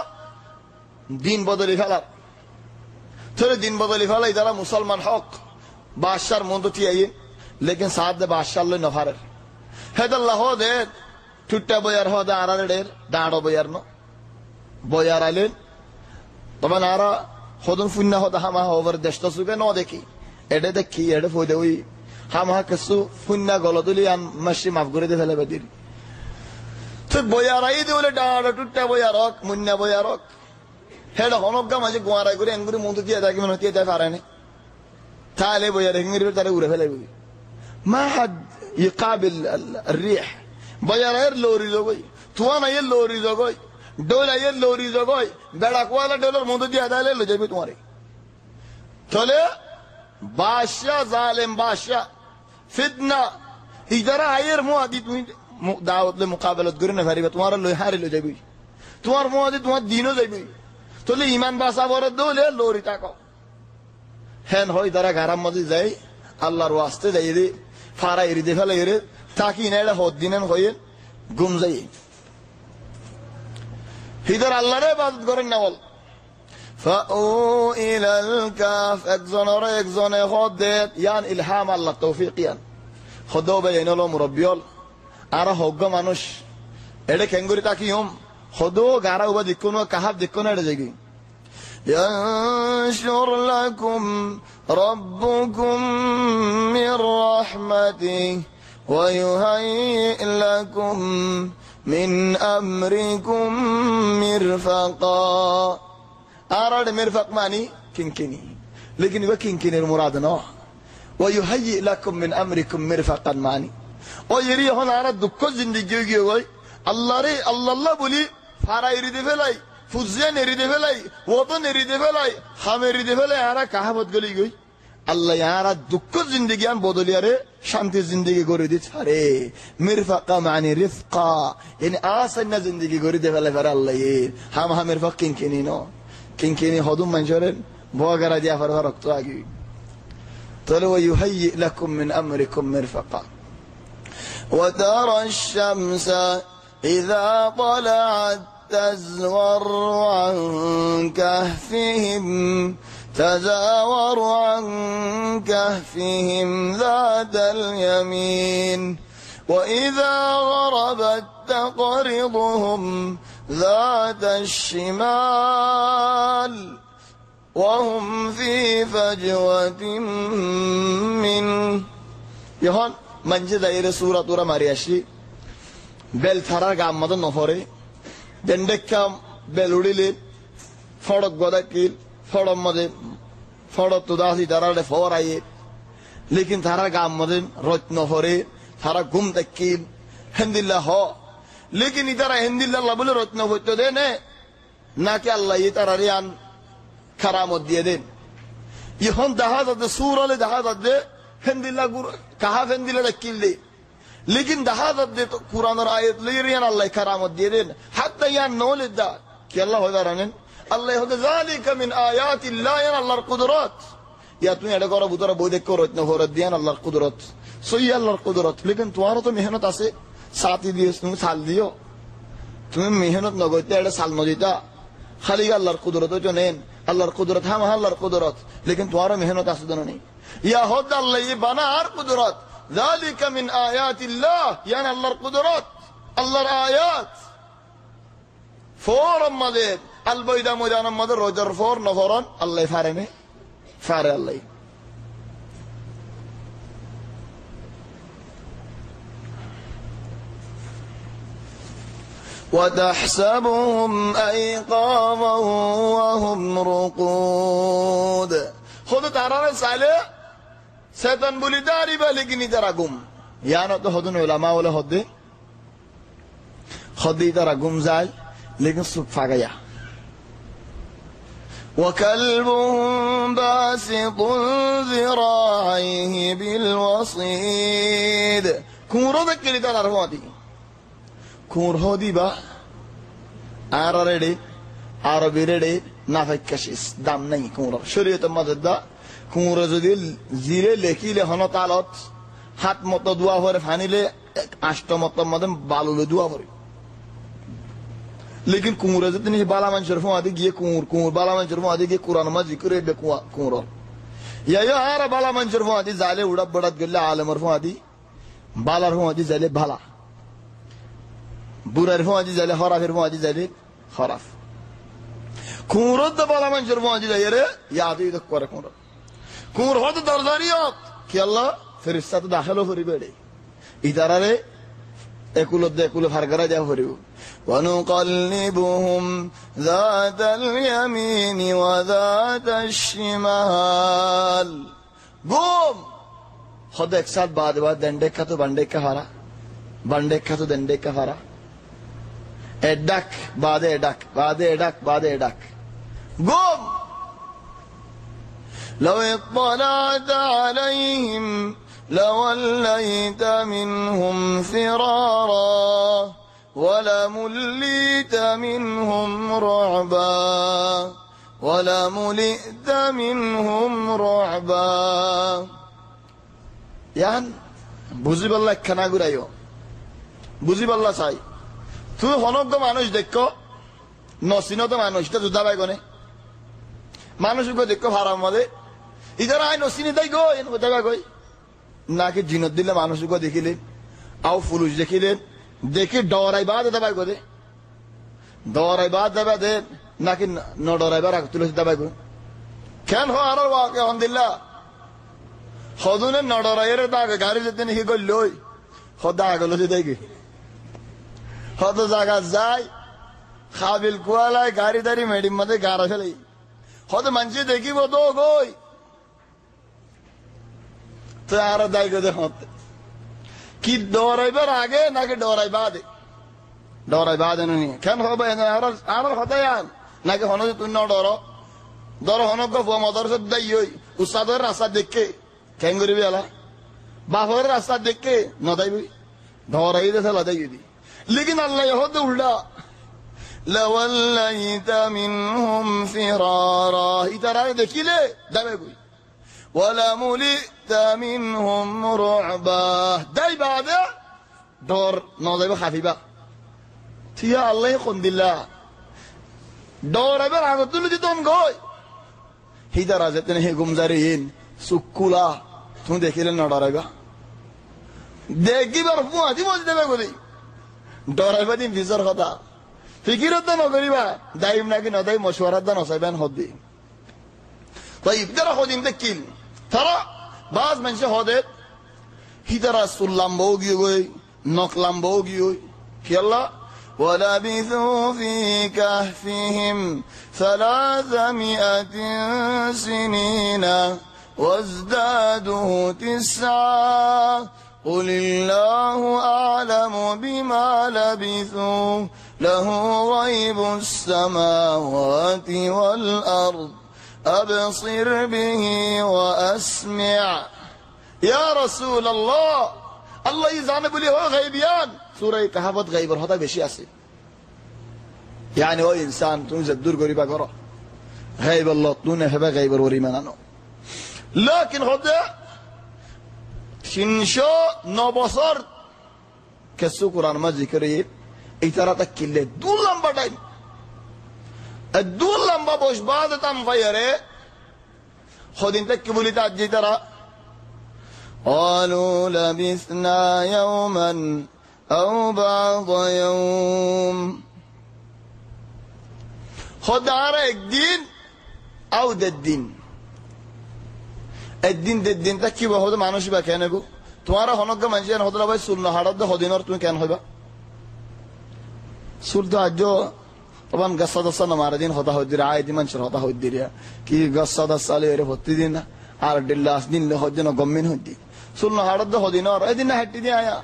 দিন বদলি ফেলার তোরে দিন বদলি ফেলাই তারা মুসলমান হক বাদশার মন্দ টিয়াই লেকিন সাদ দে বাদশা আল্লাহ নফারের হেদাল্লাহ দে টুট্টা বয়ার হদে আরারের দাঁড়ো বয়ার ন বয়ার আইলেন তবে আরা خودن فننا خود همه هاور دشتا سوگه نا دکی اده دکی اده فوده وی همه کسو فننا گلدولی هم مشی مفگوره ده فله بدیری تو بویارایی دوله دادا توتا بویارک مننا بویارک هده خانوب گم اجه گوارای گوری انگوری موندو تیه داکی منو تیه تای فارانه تاله بویاره هنگری بر تاره اوره فله بوی ما حد يقابل الريح بویاره لوری زوگوی توانا یه لوری زوگوی دولا یه لوری زوگوی বেড়াকওয়ালা ডলার মধ্যে দিয়ে আদায় লো যাবে তোমারে তাহলে বাদশা জালেম বাদশা ফিতনা ইদারা আয়ের মুআদি তুমি দাওয়াত লে মুকাবালাত করে না পারিবা তোমার লই হারে লো যাবে তোমার মুআদি তোমার দিনও যাবে তাহলে ঈমান বাসা বড় দলে লরি তাকো হেন হই দারা গারাম মধ্যে যাই আল্লাহর ওয়াস্তে যাই রে ফারা এরি দে ফেলে রে তাকি নেড়া হদ দিনেন হয়ে গুম যাই হিদার আল্লাহরে ইবাদত করেন না বল ফাউ ইলাল কাফ একজন আর একজনে হদেত ইয়ান ইলহাম আল্লাহ তৌফিক ইয়ান খোদো বেইনল মুরব্বিয়ল আর হগ্গ মানুষ এডে কেঙ্গুরি তাকিয়ম খোদো গারা উবা দিকুনো কাহাব দিকুনো এডে যাগি ينشر لكم ربكم من رحمته ويهيئ لكم من أمركم مرفقا أراد مرفق معني كنكني لكن هو كنكني المراد نوع ويهيئ لكم من أمركم مرفقا معني ويري هنا أنا دكتور زندگی گوی الله بولي فارا يريد فلاي فوزيان يريد فلاي وطن يريد فلاي هم يريد فلاي أنا كهبت گلی گوی আল্লাহ ইয়ারা দুঃখ জিন্দেগি আন বদলিয়ারে শান্তি জিন্দেগি গড়ে দিতে পারে মিরফাকা মানে রিফকা yani আসান্না জিন্দেগি গড়ে দে ফেলে পারে আল্লাহ হাম মিরফাক কিনকিনি হদুম মানজরেন বগারা দিয়া ফার রক্ত আগি তাহলে ويهيئ لكم من امركم مرفقا وترى الشمس اذا طلعت تزور عن كهفهم تزاور عن كهفهم ذات اليمين وإذا غربت تقرضهم ذات الشمال وهم في فجوة منه يهون منجد إلى سورة مرياشي بل ترى قامة النفوري دندكام بلوريلي فرق غداكيل ফড়ম মধ্যে ফড় তো দাসি তারারে ফরাইয়ে লেকিন তারা গাম মধ্যে রত্ন ফরে তারা ঘুম তাকিল হেন্দিল্লাহ হ লেকিন ইতারা হেন্দিল্লাহ বলে রত্ন হইতো দেন নাকি আল্লাহ তারা রিয়ান কারামত দিয়ে দেন এখন দেখা যাচ্ছে সুরালে দেখা যাচ্ছে হেন্দিল্লাহ কাহা হেন্দিল্লাহ তাকিল দে লেকিন দেখা যাচ্ছে কুরআনের আয়াত লই রিয়ান আল্লাহ কারামত দিয়ে দেন হাত্তা ইয়ান নওলে দা কি আল্লাহ হয় জানেন আল্লাহ হতে যালিকা মিন আয়াতিল্লাহ ইয়ান আল্লাহর কুদরত ইয়া তুমি এটা করো বুতরা বই দেখ করত না ফরত দিয়ান আল্লাহর কুদরত সই আল্লাহর কুদরত লেকিন তোমারও তো মেহনত আছে সাথী দিও তুমি সাল দিও তুমি মেহনত নগইতে এটা সাল নদিতা খালি আল্লাহর কুদরত তো নেন আল্লাহর কুদরত হাম আল্লাহর কুদরত লেকিন তোমারও মেহনত আছে জানো নেই ইয়া হদ আল্লাহ বানার কুদরত যালিকা মিন আয়াতিল্লাহ ইয়ান আল্লাহর কুদরত আল্লাহর আয়াত ফোর আমাদের البيدا مجانا مدر روجر فور نفوران الله فارني فار الله وتحسبهم أيقاظا وهم رقود خذ ترى رسالة شيطان بولي داري بالكني تراكم يعني تو خذون علماء ولا خذي تراكم زاي لكن سبحان الله وكلبهم باسط ذراعيه بالوصيد كورو ذكري ترى روادي كورو دي با عربي ريدي نافك كشيس دام نہیں كورو شريعة مدد كورو زديل زيري لكي لهنا تعالت হাত মতো দোয়া করে ফানিলে আষ্ট মতো মদন বালুলে দোয়া করে लेकिन कुंवरा जब नहीं बाला मंचर फो आदि ये कुंवर बाला मंचर फो आदि ये कुरान में जिक्र है कुंवर या हारा बाला मंचर फो आदि जाले उड़ा बड़ा गल्ला आलमर फो आदि बाला फो आदि जाले बाला बुरा फो आदि जाले हरा फो आदि जाले हराफ কুঁড়োর তো বলা মানুষের মজি যায় রে ইয়াদ করে কুঁড়ো কুঁড় হতে দরজারিয়ত কি আল্লাহ ফেরিস্তা তো দাখেলও করিবে রে ইতারারে একুলো একুলো ফারগারা যা করিব ونقلبهم ذات اليمين وذات الشمال بوم خود ایک ساتھ بعد دنڈے کا تو بنڈے کا ہارا بنڈے کا تو دنڈے کا ہارا ایڈک بعد ایڈک بعد ایڈک بعد ایڈک بوم لو اطلعت عليهم لوليت منهم فرارا ولمليت منهم رعبا ولملئت منهم رعبا ইয়ান বুঝি বললা খানা ঘুরাইও বুঝি বললা চাই তুই হনজ্ঞ মানুষ দেখো নসিনত মানুষটা জুদা বাই গনে মানুষকে দেখো হারাম মধ্যে ইধার আই নসিনি দেয় গো এন কোথায় বা গই নাকি জিনত দিলে মানুষকে দেখিলেন আও ফুলুস দেখিলেন দেখি ডরাই বাদ দেবাই গো দে ডরাই বাদ দেবা দে নাকি ন ডরাইবার আগ তুলসী দেবাই গো কেন হো আর ওয়াকে আলহামদুলিল্লাহ হদুনে ন ডরাইয়ের দাগ গাড়ি যেতে নাকি গলই হদা আগলো যে দেখি হদ জায়গা যায় খাবিল কুয়ালায় গাড়ি দাড়ি মেডিম মধ্যে গাড়া ফেলে হদ মানুষ দেখিব তো গই তো আর দায় গো দে হতে কি ডরাইবার আগে নাকি ডরাই বাদে ডরাই বাদে নি কেন হবে আর হতায়ান নাকি হন তুই ন ডর ডর হনক মদর দাই উস্তাদের রাস্তা দেখে কেন করিবি আলা বাপর রাস্তা দেখে নদাইবি ডরাই দে লদাই দি লেকিন আল্লাহ হতে উল্টা لوليت منهم فرارا ইতারা দেখিলে যাবে কই ولملئت منهم رعبا দাই বাদে ডর নদাইব খাফিবা থিয়া আল্লাহ কোন দিলা ডরাইবার আগে তুলে দিতম গই হিদারা যেতে হে গুমজারিন সুকুলা তুমি দেখিলে না ডরাইবা দেখিবার ফুয়াদি মজি দেবে গলি ডরাইবা দিন বিজর কথা ফিকিরত না করিবা দাইম নাকি নদাই মশওয়ারাত না নসাইবেন হদি طيب যারা হদিন দেখিল তারা বাজ মানুষ হদে হিদারা সুল্লাম বউগি গই নকলাম বউগি কি আল্লাহ ولبثوا في كهفهم 300 سنين وازدادوا 9 قل الله أعلم بما لبثوا له غيب السماوات والأرض أبصر به وأسمع يا رسول الله الله يزعم بلي هو غيبيان سورة كهفت غيبر هذا بشيء أسي يعني هو إنسان تنزل دور قريبا قرأ غيب الله تنونه هبا غيبر وريمانانو لكن هذا شنشو نبصر كسو قرآن ما ذكرين إتاراتك كله دول لمبا داين الدول لمبا بوش بعد تام فيره خدين تكبولي تاجي ترى قالوا لبثنا يوما أو بعض يوم خد عرق دين أو الدين الدين الدين تكي بهود معنوش با كان يقول تمہارا ہنک کا منشین ہوتا ہے سلنا حرد خودین اور تمہیں کین ہوگا سل تو جو طبعا قصة دسا نماردين ہوتا ہو دیر آئی دی منشر ہوتا ہو دیر کی قصة دسا لے رہے ہوتی دین آرد اللہ دین لے ہو دین گمین ہو دی سلنا حرد خودین اور ایدین ہٹی دی آیا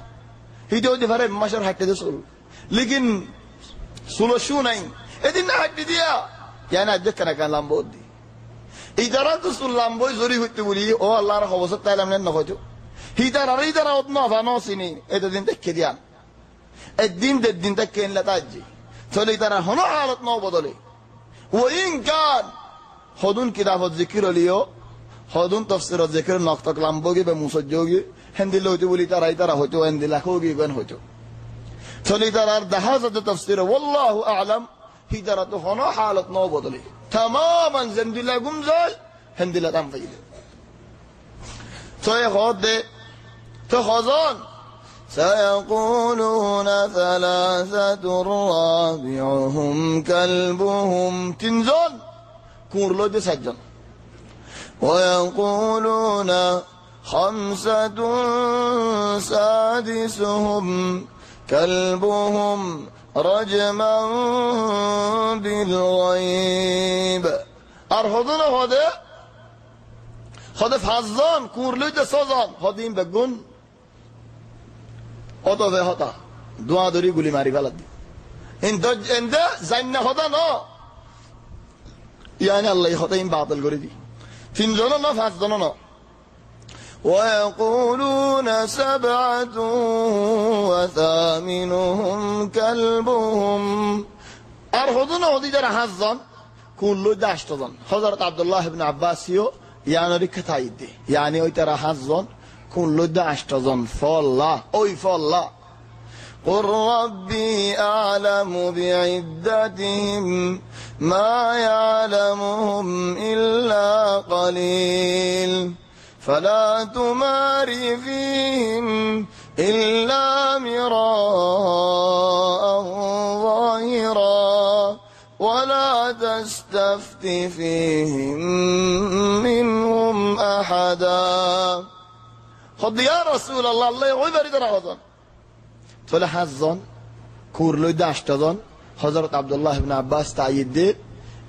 ہی جو دی فرے مشر ہٹی دی سل لیکن سلو شو نہیں ایدین ہٹی دیا یعنی اجک کنکان لامبود دی ایدارا تو سل لامبوی زوری ہوتی بولی او اللہ را خوصت تعلیم لین نخو جو هيدرا وطنا فانوسيني اذا دين تكديان الدين ده الدين تكين لا تاجي تولي ترى هنا حالتنا وبدلي وإن كان خدون كده الذكر ليو خدون تفسير الذكر نقطة لامبوغي بمسجوغي هندي لو تقولي ترى هوتو هندي لكوغي كان هوتو تولي ترى دهازة التفسير والله أعلم هيدرا هنا حالتنا وبدلي تماما زند الله قمزاي هندي لا تنفيد تو خود ده تو خزان سيقولون ثلاثة رابعهم كلبهم تنزل كورلو دي سجن ويقولون خمسة سادسهم كلبهم رجما بالغيب أرهضنا هذا فازان كورلو دي سازان هذين بقون অতবে হতা দোয়া দরি গুলি মারি ফেলা দি এন্দে জান্না হতা ন ইয়ানি আল্লাহ হতা ইম বাতিল করে দি তিনজন না পাঁচজন না ويقولون سبعة وثامنهم كلبهم أرهضنا ودي جرى حظا كل داشتظن حضرت عبد الله بن عباس يعني ركتا يدي يعني ويترى حظا كل داشتظن فالله أي فالله قل ربي أعلم بعدتهم ما يعلمهم إلا قليل فلا تماري فيهم إلا مراء ظاهرا ولا تستفت فيهم منهم أحدا خذ يا رسول الله الله يغير درجة فلا حظا كورلو داشتظن حضرت عبد الله بن عباس تعيد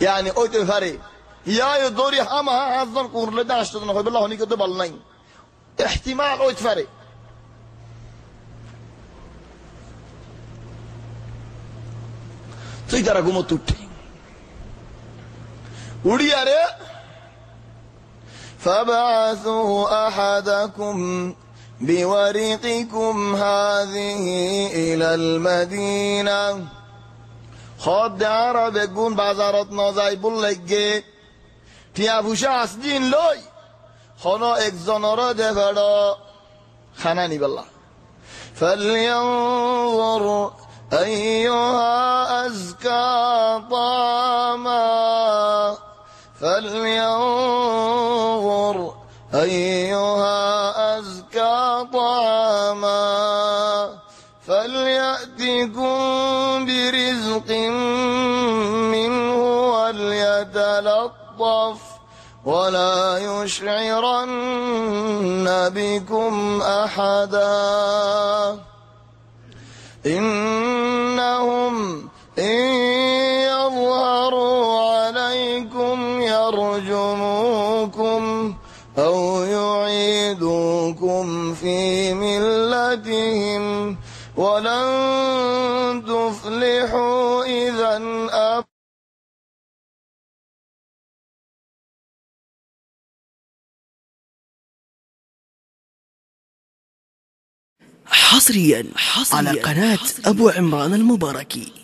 يعني أوت فري يا يدوري هما حظا كورلو داشتظن خذ بالله هنيك دبلنين احتمال أوت فري تيجي رقم توتي ودياره فبعثوا أحدكم بورقكم هذه إلى المدينة خد عرب يقول بازارتنا زي بلغي تيا بوشاس دين لوي خنا اكزانارا دفدا خناني بالله فلينظر أيها أزكى طعما فلينظر أيها أزكى طعاما فليأتكم برزق منه وليتلطف ولا يشعرن بكم أحدا إنهم إن يظهروا عليكم يرجموكم أو يعيدوكم في ملتهم ولن تفلحوا إذا أبدا حصريا على قناة أبو عمران المباركي.